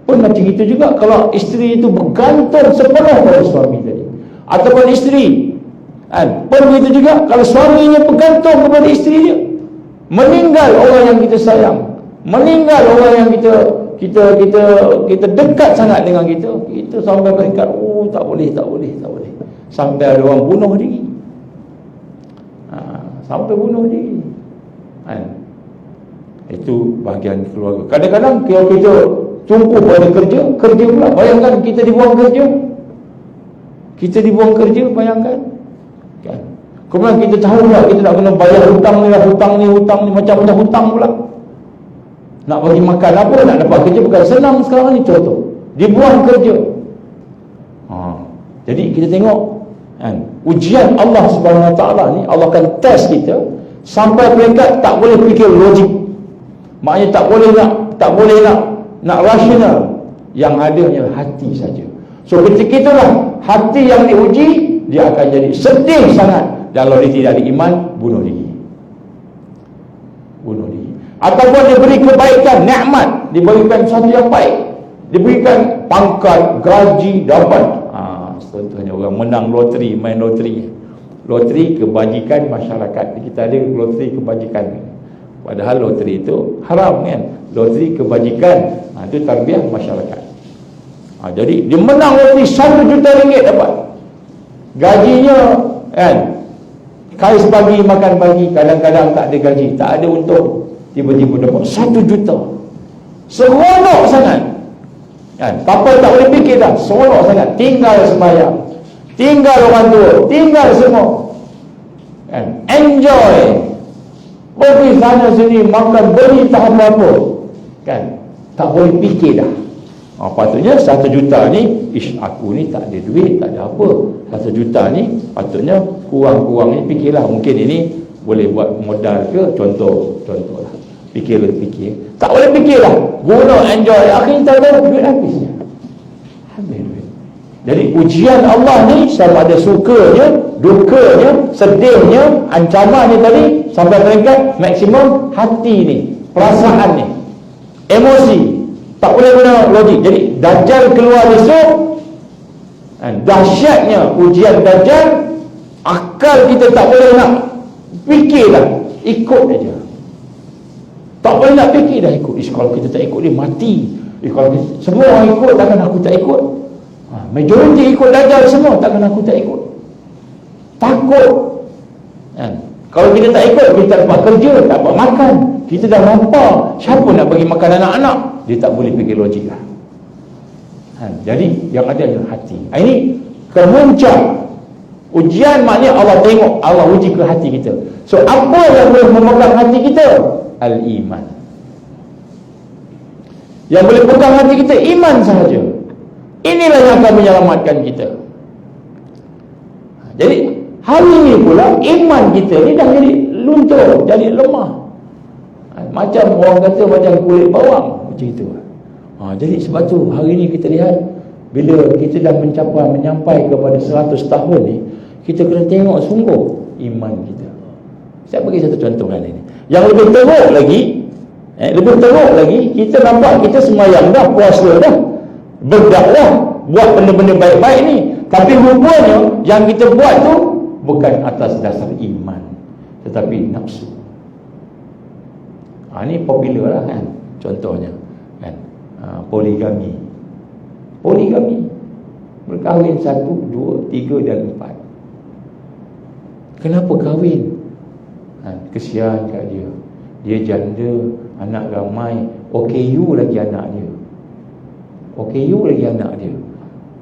pun macam itu juga. Kalau isteri itu bergantung sepenuh pada suami tadi, ataupun isteri pun begitu juga. Kalau suaminya bergantung kepada isteri dia, meninggal orang yang kita sayang, meninggal orang yang kita dekat sangat dengan kita, kita sampai peringkat tak boleh, sampai ada orang bunuh diri. Sampai bunuh diri. Itu bahagian keluarga. Kadang-kadang kalau kita tumpu pada kerja pula. Bayangkan kita dibuang kerja, bayangkan kan? Kemudian kita tahu pula kita nak kena bayar hutang ni, macam-macam hutang pula. Nak bagi makan apa, nak dapat kerja bukan senang sekarang ni. Contoh, dibuang kerja. Jadi kita tengok ujian Allah Subhanahu Wa Taala ni, Allah akan test kita sampai peringkat tak boleh fikir logik. Maknanya tak boleh nak rasional. Yang adanya hati saja. So ketika itulah hati yang diuji, dia akan jadi sedih sangat. Dan kalau dia tidak ada iman, bunuh diri. Ataupun diberi kebaikan, nikmat, diberikan sesuatu yang baik, diberikan pangkat, gaji, dapat. Contohnya orang menang loteri, main loteri. Loteri kebajikan masyarakat. Kita ada loteri kebajikan. Padahal loteri itu haram kan. Loteri kebajikan, itu tarbiyah masyarakat. Jadi dia menang loteri 1 juta ringgit dapat. Gajinya kan, kais pagi makan pagi, kadang-kadang tak ada gaji, tak ada untung, tiba-tiba dapat 1 juta. Seronok sangat kan. Papa tak boleh fikir dah, seronok sangat. Tinggal sembahyang, tinggal orang tua, tinggal semua kan. Enjoy, pergi sana sini, makan, beli tak apa-apa kan. Tak boleh fikir dah. Patutnya 1 juta ni, aku ni tak ada duit, tak ada apa. 1 juta ni patutnya kurang-kurang ni fikirlah, mungkin ini boleh buat modal ke, contoh lah. Fikir. Tak boleh fikirlah, guna enjoy, akhirnya tahu duit habisnya. Habis duit. Jadi ujian Allah ni sama ada sukanya, dukanya, sedihnya, ancamannya tadi, sampai peringkat maksimum hati ni, perasaan ni, emosi. Tak boleh guna logik. Jadi Dajjal keluar besok, dahsyatnya ujian Dajjal, akal kita tak boleh nak fikir dah, ikut aja. Tak boleh nak fikir dah, ikut. Kalau kita tak ikut dia mati. Kalau semua orang ikut, takkan aku tak ikut. Majoriti ikut Dajjal semua, takkan aku tak ikut. Takut kalau kita tak ikut, kita tak dapat kerja, tak dapat makan, kita dah lapar, siapa nak bagi makan anak-anak? Dia tak boleh fikir logik lah. Jadi yang ada adalah hati. Ini kemuncak ujian, maknanya Allah tengok, Allah uji ke hati kita. So apa yang boleh memegang hati kita? Al-iman. Yang boleh pegang hati kita iman sahaja. Inilah yang akan menyelamatkan kita. Jadi hari ini pula iman kita ni dah jadi luntur, jadi lemah. Macam orang kata macam kulit bawang, macam itu. Jadi sebab tu hari ini kita lihat, bila kita dah menyampai kepada 100 tahun ni, kita kena tengok sungguh iman kita. Saya bagi satu contoh kali ini. Yang lebih teruk lagi, kita nampak kita semayang dah, puasa dah, berdakwah, buat benda-benda baik-baik ni, tapi rupanya yang kita buat tu bukan atas dasar iman, tetapi nafsu. Ini popular lah kan. Contohnya kan, poligami. Berkahwin 1, 2, 3 dan 4. Kenapa kahwin? Kesian kat dia. Dia janda, anak ramai, OKU lagi anak dia.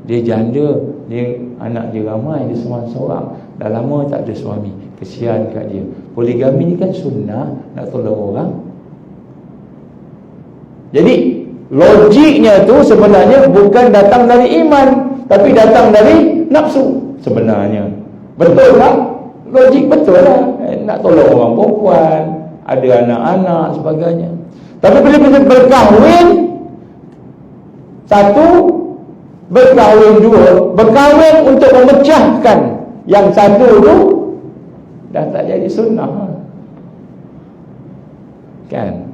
Dia janda, dia anak dia ramai, dia seorang-seorang, dah lama tak ada suami. Kesian kat dia. Poligami ni kan sunnah, nak tolong orang. Jadi logiknya tu sebenarnya bukan datang dari iman, tapi datang dari nafsu sebenarnya. Betul tak? Logik betul lah. Nak tolong orang perempuan, ada anak-anak sebagainya. Tapi bila kita berkahwin 1, berkahwin 2, berkahwin untuk memecahkan yang 1 tu, dah tak jadi sunnah kan.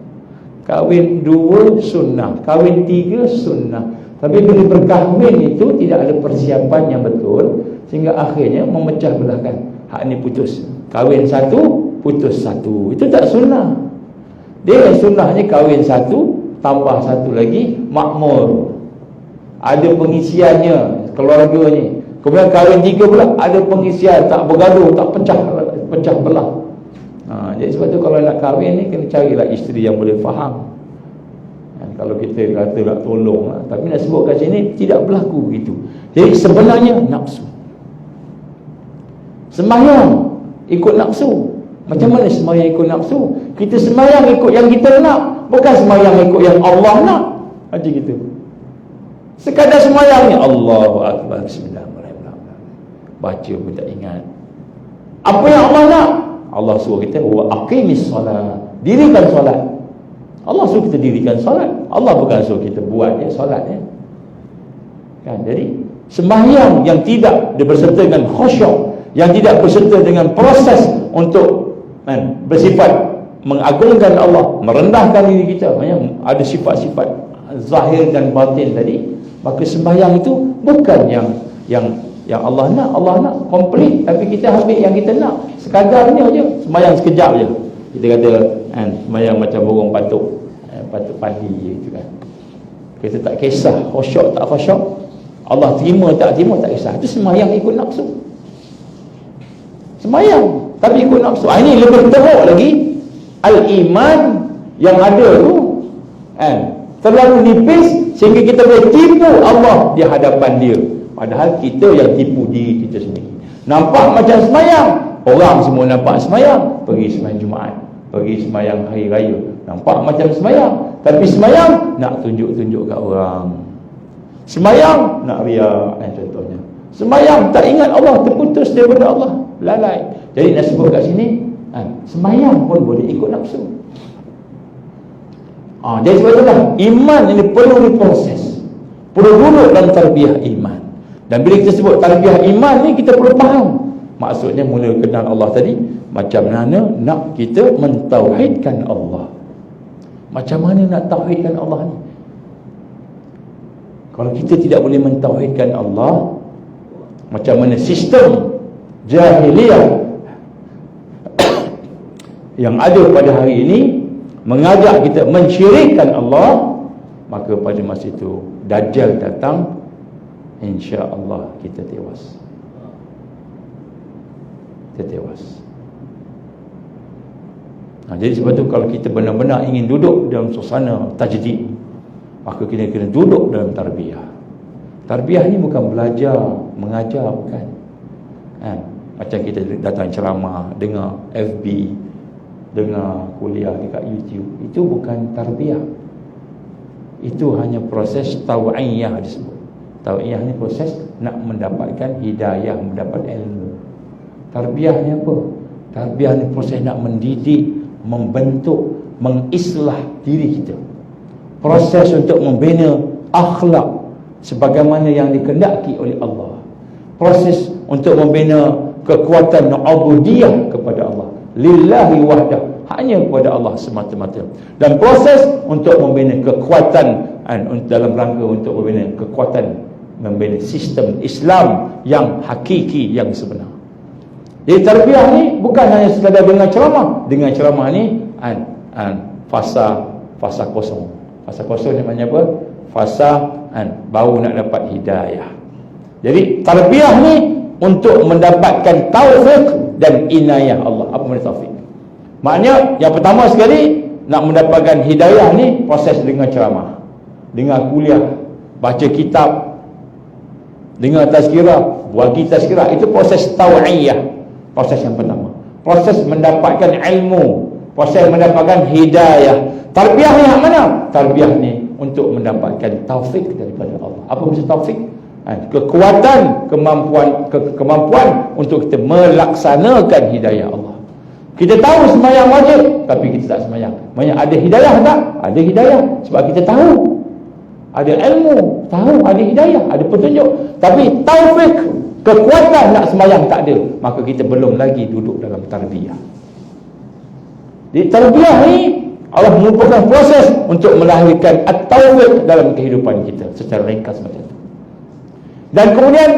Kahwin 2 sunnah, kahwin 3 sunnah. Tapi bila berkahwin itu tidak ada persiapan yang betul, sehingga akhirnya memecah belahkan. Hak ni putus. Kahwin 1, putus 1. Itu tak sunnah. Dia sunnahnya kahwin 1, tambah 1 lagi, makmur. Ada pengisiannya, keluarganya. Kemudian kahwin 3 pula, ada pengisian, tak bergaduh, tak pecah belah. Jadi sebab tu kalau nak kahwin ni, kena carilah isteri yang boleh faham. Kalau kita kata nak tolong lah, tapi nak sebut kat sini tidak berlaku begitu. Jadi sebenarnya nafsu. Sembahyang ikut nafsu. Macam mana sembahyang ikut nafsu? Kita sembahyang ikut yang kita nak, bukan sembahyang ikut yang Allah nak. Macam gitu. Sekadar sembahyang ni Allahu Akbar, bismillahirrahmanirrahim, baca pun tak ingat. Apa yang Allah nak, Allah suruh kita wa aqimis solat, dirikan solat. Allah suruh kita dirikan solat. Allah bukan suruh kita buat solat kan. Jadi sembahyang yang tidak berserta dengan khusyuk, yang tidak berserta dengan proses untuk bersifat mengagungkan Allah, merendahkan diri kita, ada sifat-sifat zahir dan batin tadi, maka sembahyang itu bukan yang Allah nak. Allah nak komplit, tapi kita ambil yang kita nak, sekadarnya aja. Sembahyang sekejap je, kita kata sembahyang macam burung patuk padi gitu kan. Kita tak kisah khusyuk tak khusyuk, Allah terima tak kisah. Itu sembahyang ikut nafsu. Sembahyang tapi ikut nafsu. Ini lebih teruk lagi. Al-iman yang ada tu terlalu nipis sehingga kita boleh tipu Allah di hadapan dia, padahal kita yang tipu diri kita sendiri. Nampak macam sembahyang, orang semua nampak sembahyang, pergi sembahyang Jumaat, pergi sembahyang hari raya, nampak macam sembahyang, tapi sembahyang nak tunjuk-tunjuk kat orang. Sembahyang nak riak contohnya. Sembahyang tak ingat Allah, terputus daripada Allah, lalai. Jadi nak sebut kat sini, sembahyang pun boleh ikut nafsu. Jadi sebab itulah iman ini perlu diproses, perlu duduk dalam tarbiyah iman. Dan bila kita sebut tarbiyah iman ni, kita perlu faham maksudnya. Mula kenal Allah tadi, macam mana nak kita mentauhidkan Allah, macam mana nak tauhidkan Allah ni. Kalau kita tidak boleh mentauhidkan Allah, macam mana sistem jahiliyah yang ada pada hari ini mengajak kita mensyirikkan Allah, maka pada masa itu Dajjal datang, insya-Allah kita tewas. Kita tewas. Jadi sebab itu kalau kita benar-benar ingin duduk dalam suasana tajdid, maka kita kena duduk dalam tarbiyah. Tarbiyah ni bukan belajar, mengajar, bukan. Macam kita datang ceramah, dengar FB, dengar kuliah dekat YouTube, itu bukan tarbiyah. Itu hanya proses tau'iyah disebut. Tau'iyah ni proses nak mendapatkan hidayah, mendapat ilmu. Tarbiyah ni apa? Tarbiyah ni proses nak mendidik, membentuk, mengislah diri kita. Proses untuk membina akhlak sebagaimana yang dikehendaki oleh Allah. Proses untuk membina kekuatan ubudiyah kepada Allah, lillahi wahdah, hanya kepada Allah semata-mata. Dan proses untuk membina kekuatan dalam rangka untuk membina kekuatan, membina sistem Islam yang hakiki, yang sebenar. Jadi tarbiyah ni bukan hanya sekadar dengar ceramah. Dengar ceramah ni fasa kosong. Fasa kosong ni maknanya apa? Fasa baru nak dapat hidayah. Jadi tarbiyah ni untuk mendapatkan taufik dan inayah Allah. Apa makna taufik? Maknanya yang pertama sekali, nak mendapatkan hidayah ni proses dengar ceramah, dengar kuliah, baca kitab, dengar tazkirah, bagi tazkirah. Itu proses tau'iyah, proses yang pertama. Proses mendapatkan ilmu, proses mendapatkan hidayah. Tarbiyah ni yang mana? Tarbiyah ni untuk mendapatkan taufik daripada Allah. Apa maksud taufik? Kekuatan, kemampuan untuk kita melaksanakan hidayah Allah. Kita tahu sembahyang wajib, tapi kita tak sembahyang. Maksudnya ada hidayah tak? Ada hidayah, sebab kita tahu, ada ilmu, tahu, ada hidayah, ada petunjuk. Tapi taufik, kekuatan nak sembahyang tak ada, maka kita belum lagi duduk dalam tarbiyah. Di tarbiyah ni Allah merupakan proses untuk melahirkan at-taufik dalam kehidupan kita, secara ringkas macam itu. Dan kemudian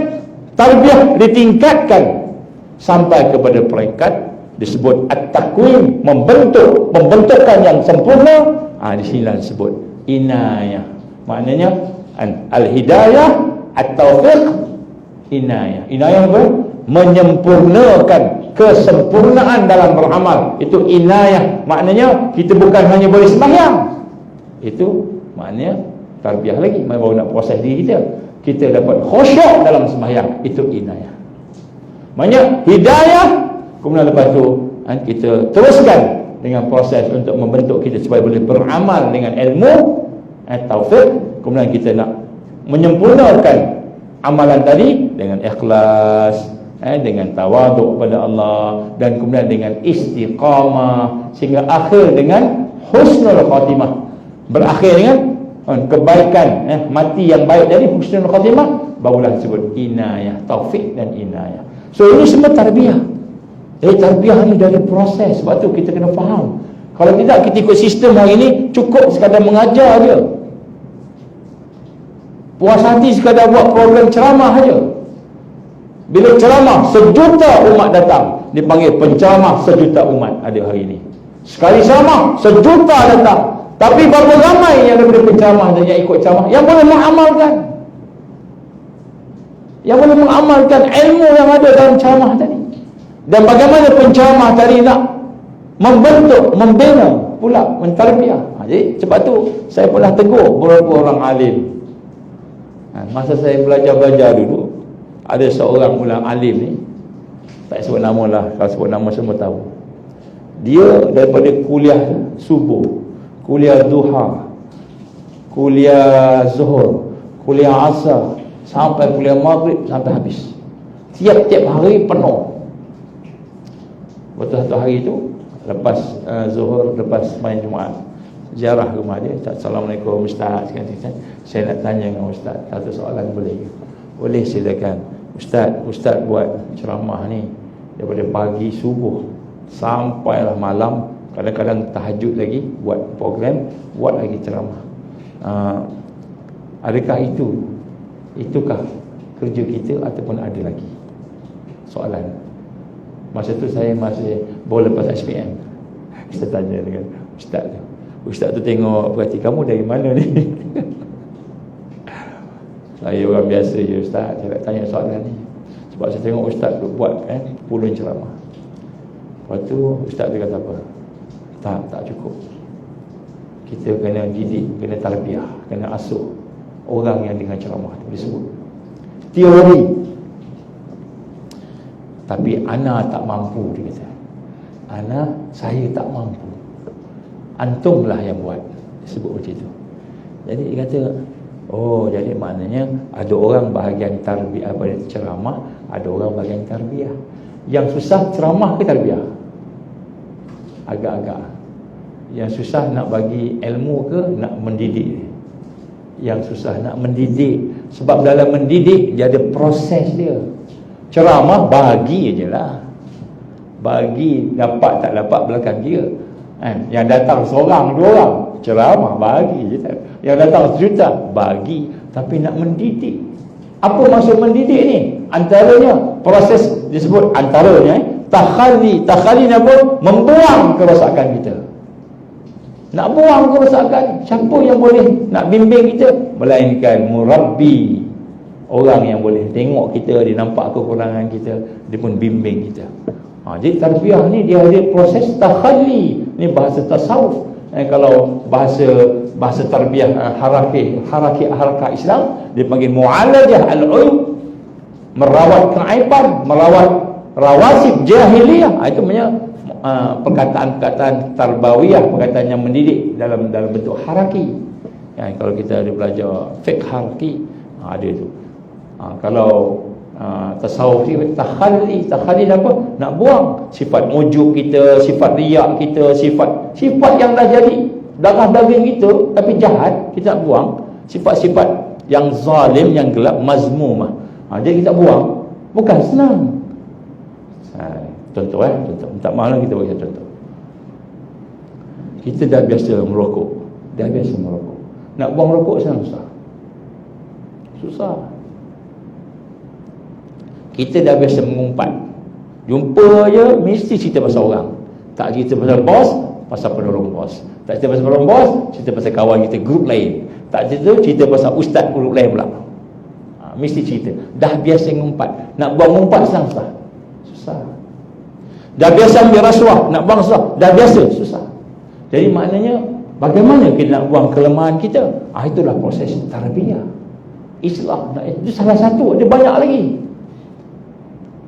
tarbiyah ditingkatkan sampai kepada peringkat disebut at-takwin, pembentukan yang sempurna. Di sini disebut inayah. Maknanya al-hidayah, at-taufiq, inayah. Inayah apa? Menyempurnakan kesempurnaan dalam beramal. Itu inayah. Maknanya kita bukan hanya boleh sembahyang. Itu maknanya tarbiyah lagi. Baru nak proses diri kita, kita dapat khusyuk dalam sembahyang. Itu inayah. Maknanya hidayah. Kemudian lepas tu kita teruskan dengan proses untuk membentuk kita supaya boleh beramal dengan ilmu, taufik. Kemudian kita nak menyempurnakan amalan tadi dengan ikhlas, dengan tawaduk kepada Allah, dan kemudian dengan istiqamah, sehingga akhir dengan husnul khatimah, berakhir dengan kebaikan, mati yang baik. Jadi husnul khatimah barulah disebut inayah, taufik dan inayah. So ini semua tarbiyah. Jadi tarbiyah ni dari proses. Sebab tu kita kena faham. Kalau tidak, kita ikut sistem hari ini, cukup sekadar mengajar je, puas hati sekadar buat program ceramah saja. Bila ceramah, sejuta umat datang, dipanggil penceramah sejuta umat ada hari ini. Sekali ceramah, sejuta datang. Tapi berapa ramai yang daripada penceramah dan yang ikut ceramah yang boleh mengamalkan, yang boleh mengamalkan ilmu yang ada dalam ceramah tadi. Dan bagaimana penceramah tadi nak membentuk, membina pula, mentarbiyah. Jadi sebab tu saya pernah tegur beberapa orang alim. Masa saya belajar dulu, ada seorang ulang alim ni, tak sebut nama lah, kalau sebut nama semua tahu. Dia daripada kuliah subuh, kuliah duha, kuliah zuhur, kuliah asar, sampai kuliah maghrib, sampai habis. Tiap-tiap hari penuh. Betul satu hari tu, lepas zuhur, lepas main Jumaat, ziarah rumah dia. Assalamualaikum Ustaz, saya nak tanya dengan Ustaz satu soalan, boleh ke? Boleh, silakan Ustaz buat ceramah ni daripada pagi subuh sampailah malam, kadang-kadang tahajud lagi, buat program, buat lagi ceramah. Adakah itukah kerja kita ataupun ada lagi? Soalan. Masa tu saya masih baru lepas SPM. Saya tanya dengan Ustaz tu tengok, berarti kamu dari mana ni? Saya orang biasa je Ustaz, saya nak tanya soalan ni sebab saya tengok Ustaz tu buat puluhan ceramah. Lepas tu Ustaz tu kata apa? Tak cukup. Kita kena didik, kena tarbiyah, kena asuh orang yang dengan ceramah tu disebut teori. Tapi ana tak mampu, dia kata. Saya tak mampu. Antumlah yang buat. Disebut macam tu. Jadi dia kata, oh, jadi maknanya ada orang bahagian tarbiyah pada ceramah, ada orang bahagian tarbiyah. Yang susah ceramah ke tarbiyah? Agak-agak. Yang susah nak bagi ilmu ke nak mendidik? Yang susah nak mendidik. Sebab dalam mendidik dia ada proses dia. Ceramah bagi je lah, bagi, dapat tak dapat belakang dia. Yang datang seorang, dua orang, ceramah bagi je. Yang datang sejuta, bagi. Tapi nak mendidik, apa maksud mendidik ni? Antaranya proses disebut, antaranya takhali ni apa? Membuang kerosakan kita. Nak buang kerosakan, siapa yang boleh nak bimbing kita? Melainkan murabbi, orang yang boleh tengok kita, dia nampak kekurangan kita, dia pun bimbing kita. Jadi tarbiyah ni dia ada proses takhali. Ni bahasa tasawuf. Kalau bahasa tarbiyah harakat Islam, dia panggil mu'alajah al-uyub, merawat keaiban, merawat rawasib jahiliyah. Itu namanya perkataan-perkataan tarbawiyah, perkataan yang mendidik dalam bentuk haraki. Kalau kita ada belajar fiqh haraki, ada tu. Kalau tasawuf ni takhali apa? Nak buang sifat ujub kita, sifat riak kita, sifat yang dah jadi darah daging kita tapi jahat, kita nak buang. Sifat-sifat yang zalim, yang gelap, mazmumah. Jadi kita buang. Bukan senang. Contoh minta maaf lah, kita bagi contoh. Kita dah biasa merokok. Nak buang rokok senang? Susah. Kita dah biasa mengumpat. Jumpa je mesti cerita pasal orang. Tak cerita pasal bos, pasal penolong bos. Tak cerita pasal penolong bos, cerita pasal kawan kita grup lain. Tak cerita pasal ustaz grup lain pula. Mesti cerita. Dah biasa mengumpat. Nak buang umpat senang susah? Susah. Dah biasa ambil rasuah, nak buang rasuah, dah biasa, susah. Jadi maknanya bagaimana kita nak buang kelemahan kita? Itulah proses tarbiyah, islah. Itu salah satu, ada banyak lagi.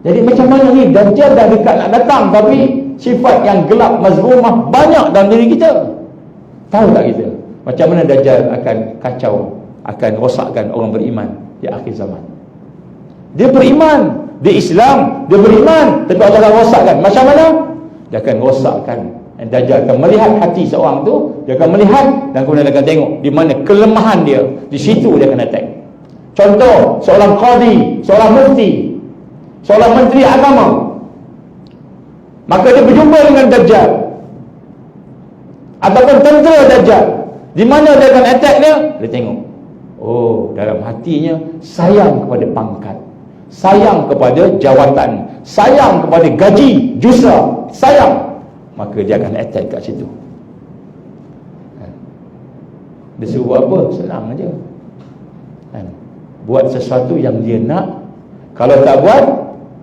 Jadi macam mana ni? Dajjal dah dekat nak datang, tapi sifat yang gelap, mazmumah banyak dalam diri kita. Tahu tak kita macam mana Dajjal akan kacau, akan rosakkan orang beriman di akhir zaman? Dia beriman, dia Islam, dia beriman, tapi Allah akan rosakkan. Macam mana? Dia akan rosakkan. Dan Dajjal akan melihat hati seorang tu, dia akan melihat dan kemudian dia akan tengok di mana kelemahan dia. Di situ dia akan attack. Contoh, seorang qadi, seorang mufti, seorang menteri agama, maka dia berjumpa dengan Dajjal ataupun tentera Dajjal. Di mana dia akan attack dia? Dia tengok, oh, dalam hatinya sayang kepada pangkat, sayang kepada jawatan, sayang kepada gaji, jusra, sayang, maka dia akan attack kat situ. Dia suruh buat apa? Senang aja. Buat sesuatu yang dia nak. Kalau tak buat,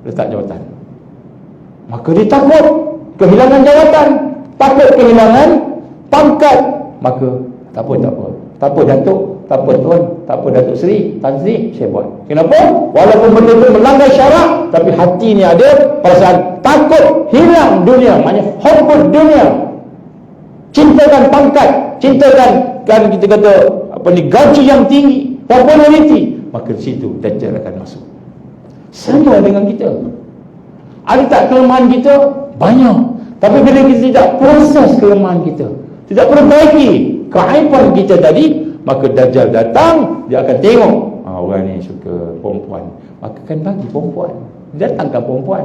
letak jawatan. Maka dia takut kehilangan jawatan, takut kehilangan pangkat. Maka tak apa, tak apa Datuk, tak apa Tuan, tak apa Datuk Seri, Tan Sri, saya buat. Kenapa? Walaupun benda itu melanggar syarak, tapi hati ni ada perasaan takut hilang dunia. Maknanya hubbud dunia, cintakan pangkat, cintakan kan kita kata apa ni, gaji yang tinggi, populariti. Maka di situ Dajjal akan masuk. Sama dengan kita. Ada tak kelemahan kita? Banyak. Tapi bila kita tidak proses kelemahan kita, tidak perbaiki keaiban kita tadi, maka Dajjal datang, dia akan tengok, orang ni suka perempuan, maka akan bagi perempuan, datangkan perempuan.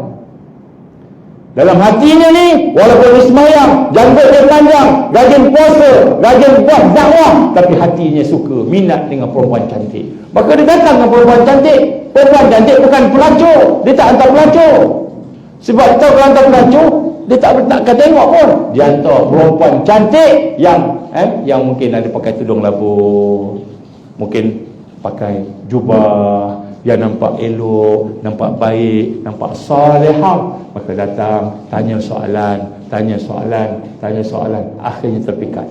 Dalam hatinya ni, walaupun dia semayang, janggut dia panjang, rajin puasa, rajin buat dakwah, tapi hatinya suka, minat dengan perempuan cantik, maka dia datang dengan perempuan cantik. Perempuan cantik bukan pelacur, dia tak hantar pelacur. Sebab tahu kalau hantar pelacur, dia tak akan tengok pun. Dia hantar perempuan cantik yang mungkin ada pakai tudung labuh, mungkin pakai jubah, dia nampak elok, nampak baik, nampak salihah. Maka datang, tanya soalan, akhirnya terpikat,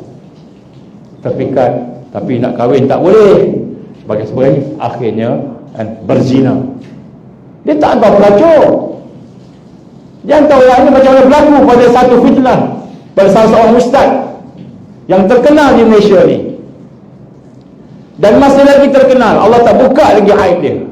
tapi nak kahwin tak boleh. Sebagai sebagainya, akhirnya berzina. Dia tak hantar pelacur. Dia hantar orang ni macam mana berlaku pada satu fitnah, pada salah seorang ustaz yang terkenal di Malaysia ni, dan masih lagi terkenal. Allah tak buka lagi aib dia.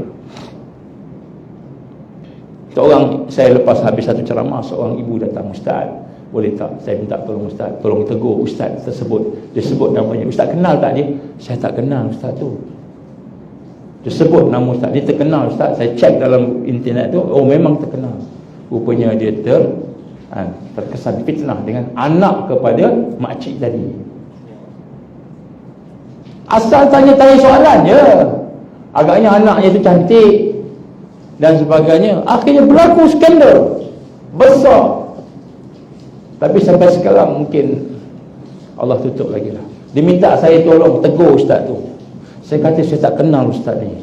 Seorang, saya lepas habis satu ceramah, seorang ibu datang, "Ustaz, boleh tak saya minta tolong Ustaz, tolong tegur ustaz tersebut." Dia sebut namanya. "Ustaz kenal tak dia?" "Saya tak kenal ustaz tu." Dia sebut nama ustaz, "Dia terkenal ustaz." Saya cek dalam internet tu, oh memang terkenal. Rupanya dia terkesan fitnah dengan anak kepada makcik tadi. Asal tanya soalan je, agaknya anaknya tu cantik dan sebagainya. Akhirnya berlaku skandal besar. Tapi sampai sekarang mungkin Allah tutup lagi lah. Dia minta saya tolong tegur ustaz tu. Saya kata saya tak kenal ustaz ni.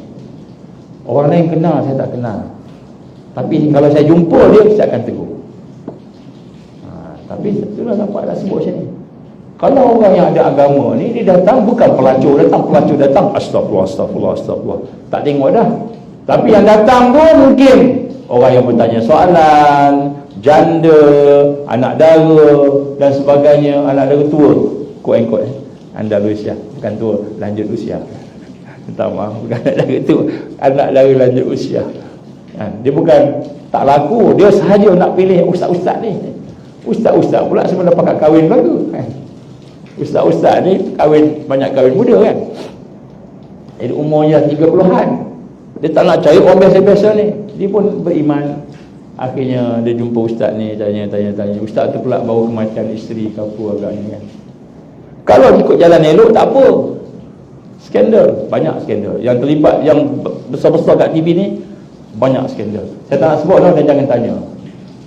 Orang lain kenal, saya tak kenal. Tapi kalau saya jumpa dia, saya akan tegur. Tapi itulah nampak dah sebut macam ni. Kalau orang yang ada agama ni, dia datang bukan pelacur datang, astagfirullah, tak tengok dah. Tapi yang datang tu mungkin orang yang bertanya soalan, janda, anak dara dan sebagainya, anak dara tua, quote-unquote, Andalusia, bukan tua, lanjut usia. Minta maaf, bukan anak dara tua, anak dara lanjut usia. Dia bukan tak laku, dia sahaja nak pilih ustaz-ustaz ni. Ustaz-ustaz pula sebenarnya pakat kahwin baru kan. Ustaz-ustaz ni banyak kahwin muda kan. Jadi umurnya 30-an. Dia tak nak cari orang biasa-biasa ni. Dia pun beriman. Akhirnya dia jumpa ustaz ni, tanya. Ustaz tu pula baru kematian isteri ke apa agaknya kan. Kalau ikut jalan elok tak apa. Skandal, banyak skandal. Yang terlibat, yang besar-besar kat TV ni, banyak skandal. Saya tak nak sebut lah dan jangan tanya.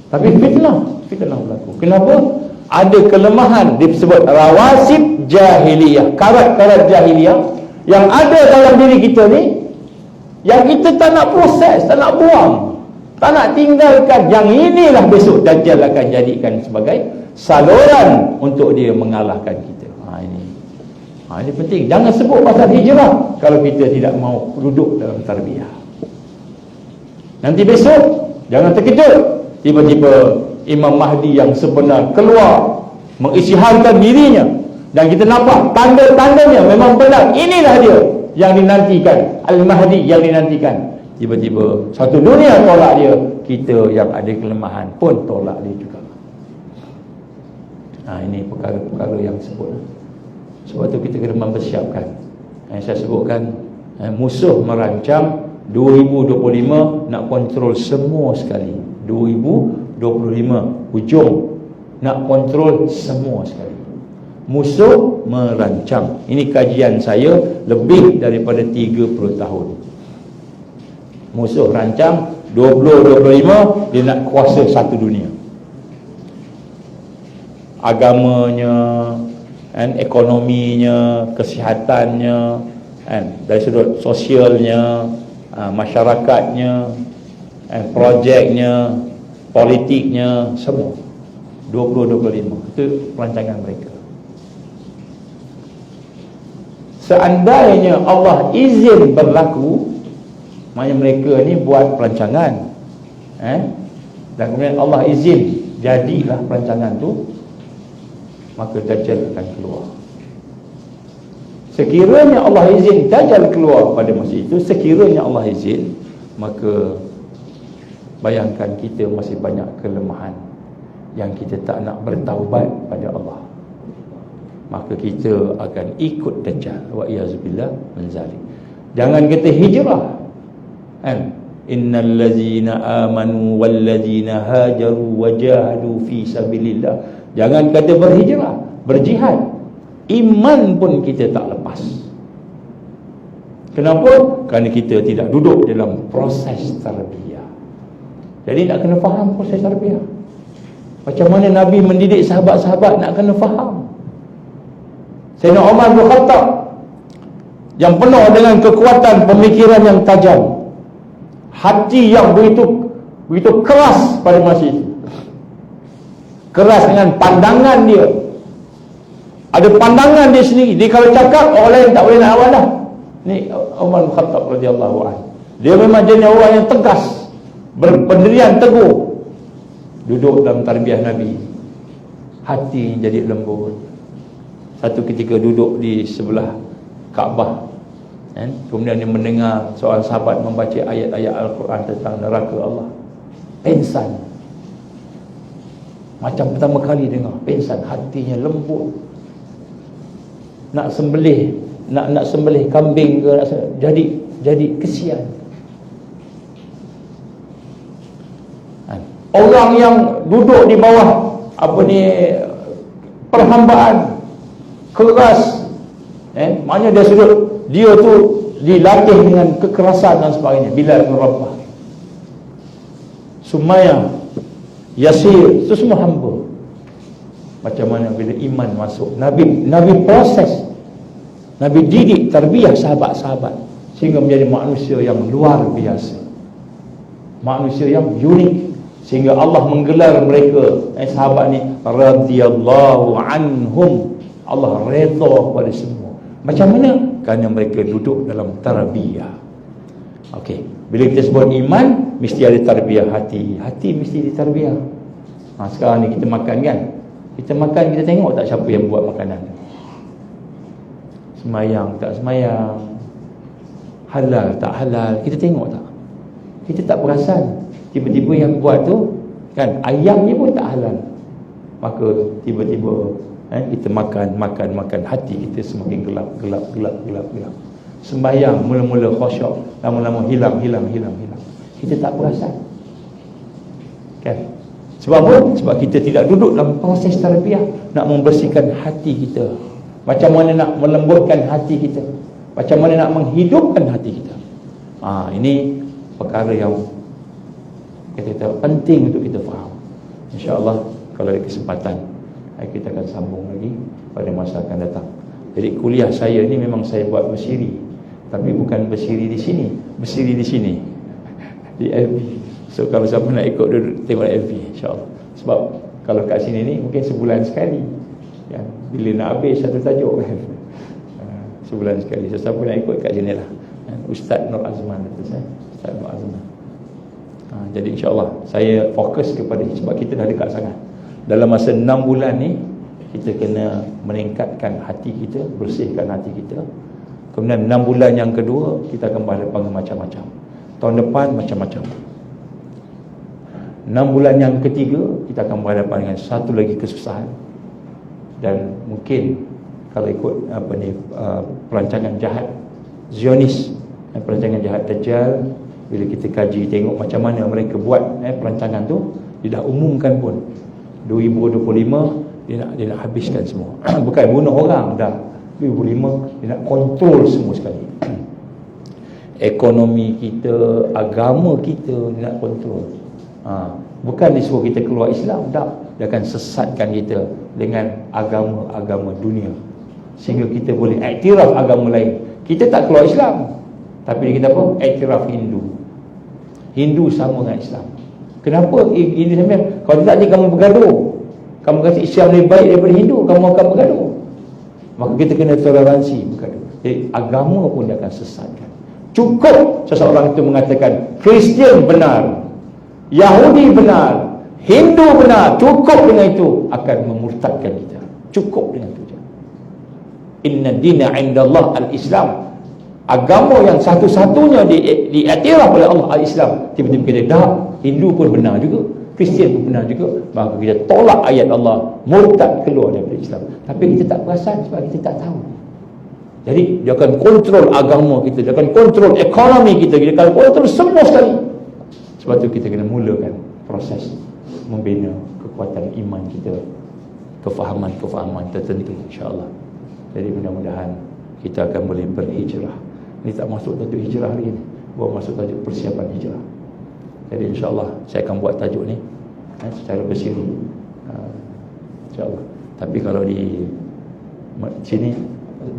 Tapi fitnah berlaku. Kenapa? Ada kelemahan disebut rawasib jahiliyah, karat-karat jahiliyah yang ada dalam diri kita ni, yang kita tak nak proses, tak nak buang, tak nak tinggalkan. Yang inilah besok Dajjal akan jadikan sebagai saluran untuk dia mengalahkan kita. Ini penting. Jangan sebut pasal hijrah kalau kita tidak mau duduk dalam tarbiyah. Nanti besok jangan terkejut tiba-tiba Imam Mahdi yang sebenar keluar mengisytiharkan dirinya, dan kita nampak tanda-tandanya memang benar. Inilah dia yang dinantikan, Al-Mahdi yang dinantikan. Tiba-tiba satu dunia tolak dia, kita yang ada kelemahan pun tolak dia juga. Ini perkara-perkara yang sebut. Sebab tu kita kena mempersiapkan. Saya sebutkan, musuh merancang 2025 nak kontrol semua sekali. 2025 hujung nak kontrol semua sekali. Musuh merancang. Ini kajian saya lebih daripada 30 tahun. Musuh rancang 2025 dia nak kuasa satu dunia. Agamanya, ekonominya, kesihatannya, dari sudut sosialnya, masyarakatnya, projeknya, politiknya, semua 2025 itu perancangan mereka. Seandainya Allah izin berlaku, maknanya mereka ni buat perancangan, dan kemudian Allah izin jadilah perancangan tu, maka Dajjal akan keluar. Sekiranya Allah izin Dajjal keluar pada masa itu, sekiranya Allah izin, maka bayangkan kita masih banyak kelemahan yang kita tak nak bertaubat pada Allah, maka kita akan ikut Dajjal. Wa iyazubillah min zalik. Jangan kita hijrah, innal ladzina amanu wal ladzina hajaru wajahadu fi sabilillah. Jangan kata berhijrah, berjihad. Iman pun kita tak lepas. Kenapa? Kerana kita tidak duduk dalam proses tarbiyah. Jadi nak kena faham proses tarbiyah. Macam mana Nabi mendidik sahabat-sahabat, nak kena faham. Sayyidina Umar bin Khattab yang penuh dengan kekuatan pemikiran yang tajam, hati yang begitu keras pada masa itu. Keras dengan pandangan dia. Ada pandangan dia sendiri. Dia kalau cakap, orang lain tak boleh nak awal dah. Ni Umar bin Khattab radhiyallahu anhu. Dia memang jenis orang yang tegas, berpendirian teguh, duduk dalam tarbiyah Nabi. Hati jadi lembut. Satu ketika duduk di sebelah Kaabah, kemudian dia mendengar seorang sahabat membaca ayat-ayat Al-Quran tentang neraka Allah. Pengsan. Macam pertama kali dengar, pengsan, hatinya lembut. Nak sembelih, nak sembelih kambing ke, jadi kesian. Orang yang duduk di bawah perhambaan keras, maknanya dia tu dilatih dengan kekerasan dan sebagainya. Bilal bin Rabah, Sumayyah, Yasir, itu semua hamba. Macam mana bila iman masuk, Nabi proses, Nabi didik tarbiyah sahabat-sahabat sehingga menjadi manusia yang luar biasa, manusia yang unik, sehingga Allah menggelar mereka, sahabat ni, radhiyallahu anhum. Allah redha pada semua. Macam mana? Kerana mereka duduk dalam tarbiyah. Okey, bila kita sebut iman, mesti ada tarbiyah hati. Hati mesti ditarbiyah. Sekarang ni kita makan kan, kita tengok tak siapa yang buat makanan. Semayang tak semayang, halal tak halal, kita tengok tak? Kita tak perasan. Tiba-tiba yang buat tu kan, ayamnya pun tak halal, maka tiba-tiba kita makan, hati kita semakin gelap. Sembayang mula-mula khusyuk, lama-lama hilang. Kita tak perasan kan? Sebab apa? Sebab kita tidak duduk dalam proses tarbiyah, nak membersihkan hati kita. Macam mana nak melembutkan hati kita, macam mana nak menghidupkan hati kita. Ini perkara yang kita penting untuk kita faham. InsyaAllah kalau ada kesempatan, kita akan sambung lagi pada masa akan datang. Jadi kuliah saya ni memang saya buat bersiri, tapi bukan bersiri di sini, bersiri di sini, di FB. So kalau siapa nak ikut duduk tengok FB, insyaAllah. Sebab kalau kat sini ni mungkin sebulan sekali ya, bila nak habis satu tajuk kan, sebulan sekali. So siapa nak ikut kat sini lah, Ustaz Nur Azman kata saya, Ustaz Nur Azman. Jadi insyaAllah saya fokus kepada, sebab kita dah dekat sangat. Dalam masa 6 bulan ni kita kena meningkatkan hati kita, bersihkan hati kita. Kemudian 6 bulan yang kedua kita akan berhadapan dengan macam-macam. tahun depan macam-macam. 6 bulan yang ketiga kita akan berhadapan dengan satu lagi kesusahan. Dan mungkin kalau ikut perancangan jahat Zionis, perancangan jahat Dajjal, bila kita kaji tengok macam mana mereka buat perancangan tu, dia dah umumkan pun 2025 dia nak habiskan semua. Bukan bunuh orang dah, 2025 dia nak kontrol semua sekali. Ekonomi kita, agama kita dia nak kontrol. Bukan dia suruh kita keluar Islam, tak. Dia akan sesatkan kita dengan agama-agama dunia, sehingga kita boleh iktiraf agama lain. Kita tak keluar Islam, tapi kita apa? Iktiraf Hindu sama dengan Islam. Kenapa Hindu sama? Kalau tidak ni kamu bergaduh. Kamu kata Islam lebih baik daripada Hindu, kamu akan bergaduh. Maka kita kena toleransi bergaduh. Jadi agama pun dia akan sesatkan. Cukup seseorang itu mengatakan Kristian benar, Yahudi benar, Hindu benar, cukup dengan itu akan memurtadkan kita. Cukup dengan itu. Inna dina indallah al-Islam. Agama yang satu-satunya diiktiraf oleh Allah al-Islam. Tiba-tiba kita dah, Hindu pun benar juga, Kristian pun benar juga, maka kita tolak ayat Allah, murtad, keluar daripada Islam. Tapi kita tak perasan sebab kita tak tahu. Jadi dia akan kontrol agama kita, dia akan kontrol ekonomi kita, dia akan kontrol semua sekali. Sebab tu kita kena mulakan proses membina kekuatan iman kita, kefahaman-kefahaman tertentu, insya-Allah. Jadi mudah-mudahan kita akan boleh berhijrah. Ini tak masuk tajuk hijrah lagi ni, baru masuk tajuk persiapan hijrah. Jadi insya-Allah saya akan buat tajuk ni secara bersiri, insya-Allah. Tapi kalau di sini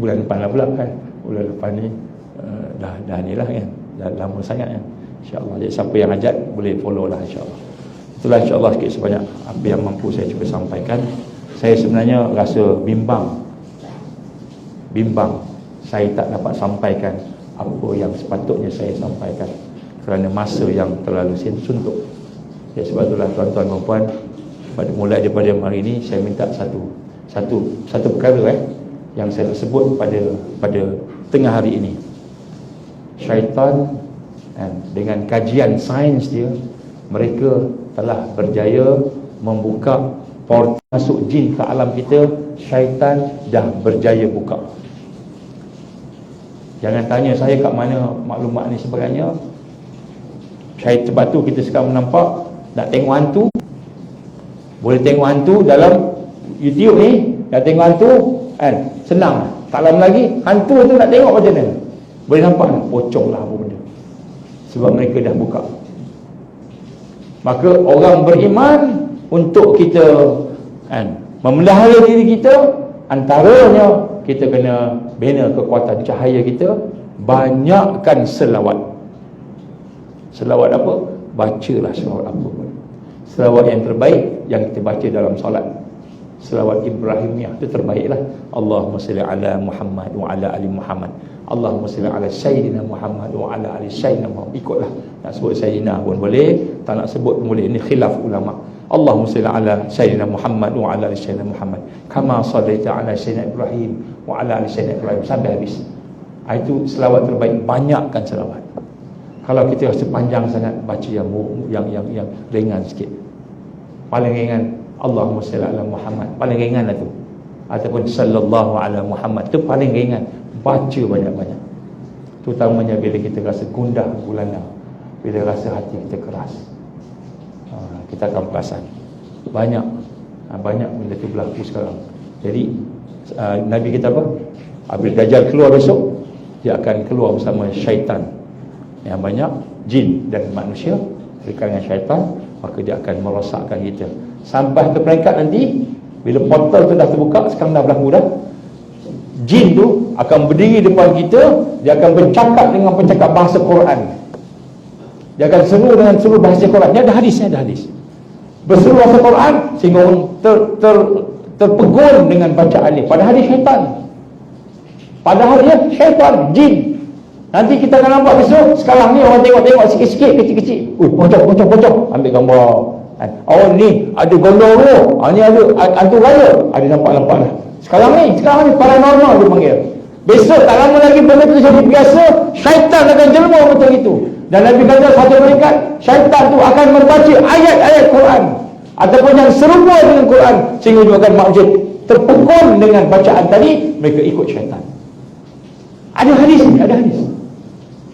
bulan depan lah pula kan, bulan depan ni dah ni lah kan, dah lama sangat kan, insya-Allah. Jadi siapa yang ajak boleh follow lah, insya-Allah. Itulah insya-Allah sikit sebanyak apa yang mampu saya cuba sampaikan. Saya sebenarnya rasa bimbang, saya tak dapat sampaikan apa yang sepatutnya saya sampaikan kerana masa yang terlalu suntuk. Ya, sebab itulah tuan-tuan dan puan, mulai daripada hari ini saya minta satu perkara yang saya sebut pada tengah hari ini. Syaitan dengan kajian sains dia, mereka telah berjaya membuka portal masuk jin ke alam kita. Syaitan dah berjaya buka. Jangan tanya saya kat mana maklumat ni sebagainya. Sebab tu kita sekarang menampak nak tengok hantu, boleh tengok hantu dalam YouTube ni. Nak tengok hantu kan, senang. Tak lama lagi hantu tu nak tengok macam mana, boleh nampak pocong lah apa benda. Sebab mereka dah buka. Maka orang beriman, untuk kita memelihara diri kita, antaranya kita kena bina kekuatan cahaya kita. Banyakkan selawat. Selawat apa? Bacalah selawat apa pun. Selawat yang terbaik yang kita baca dalam solat, selawat Ibrahimiyah, itu terbaiklah. Allahumma salli ala Muhammad wa ala ali Muhammad. Allahumma salli ala Sayyidina Muhammad wa ala ali Sayyidina Muhammad. Ikutlah. Nak sebut Sayyidina pun boleh, tak nak sebut pun boleh. Ini khilaf ulama. Allahumma salli ala Sayyidina Muhammad wa ala ali Sayyidina Muhammad kama sallaita ala Sayyidina Ibrahim wa ala ali Sayyidina Ibrahim, sampai habis. Itu selawat terbaik. Banyakkan selawat. Kalau kita rasa panjang sangat, baca yang ringan sikit. Paling ringan Allahumma salli ala Muhammad, paling ringan lah tu. Ataupun sallallahu ala Muhammad, tu paling ringan. Baca banyak-banyak. Terutamanya bila kita rasa gundah gulana, bila rasa hati kita keras, kita akan perasan banyak benda tu berlaku sekarang. Jadi Nabi kita apa? Apabila Dajjal keluar besok, dia akan keluar bersama syaitan yang banyak, jin dan manusia. Dengan syaitan, maka dia akan merosakkan kita sampai ke peringkat nanti bila portal tu dah terbuka. Sekarang dah berlaku dah. Jin tu akan berdiri depan kita, dia akan bercakap dengan pencakap bahasa Quran. Dia akan seru dengan seluruh bahasa Quran. Ni ada hadis. Berseru bahasa Quran sehingga orang terpegun dengan bacaan ni. Padahal dia syaitan. Padahal dia syaitan, jin. Nanti kita akan nampak besok. Sekarang ni orang tengok sikit-sikit, kecil-kecil. Pocong. Ambil gambar. Oh ni ada gondoro. Ni ada hantu raya. Ada nampak lah. Sekarang ni paranormal dia panggil. Besok tak lama lagi benda tu jadi biasa, syaitan akan jelma macam itu. Dan Nabi kata satu peringkat, syaitan tu akan membaca ayat-ayat Quran ataupun yang serupa dengan Quran, sehingga menyebabkan manusia terpukul dengan bacaan tadi, mereka ikut syaitan. Ada hadis ni, ada hadis.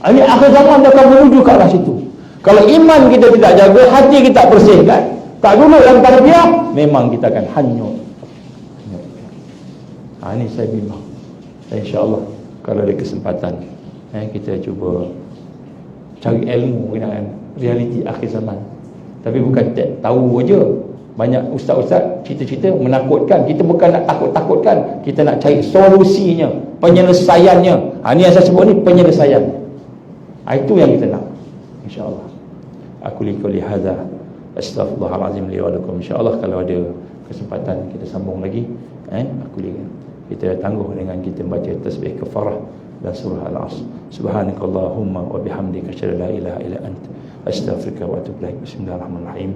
Ini akhir zaman dia akan menuju ke arah situ. Kalau iman kita tidak jaga, hati kita bersihkan, tak dulu dalam tarbiyah, memang kita akan hanyut. Ini saya bimbang. InsyaAllah kalau ada kesempatan, kita cuba cari ilmu dengan realiti akhir zaman. Tapi bukan tahu aja. Banyak ustaz-ustaz cerita-cerita menakutkan. Kita bukan nak takut-takutkan, kita nak cari solusinya, penyelesaiannya. Ini yang saya sebut ni penyelesaian. Itu yang kita nak, insyaAllah. Aku liquli hadza astaghfirullahalazim li wa lakum. InsyaAllah kalau ada kesempatan kita sambung lagi. Kita tangguh dengan kita baca tasbih kafarah dan surah Al-Asr. Subhanakallahumma wa bihamdika asyhadu an la ilaha illa anta astaghfiruka wa atubu ilaik. Bismillahirrahmanirrahim.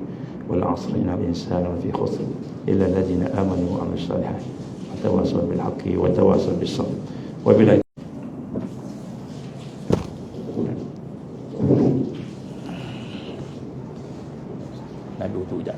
Wal 'asri innal insana lafi khusr illa alladziina aamanu wa 'amilus shalihaat wa tawassaw bil haqqi wa tawassaw bis sabr. Wa billahi Nabi tu jap.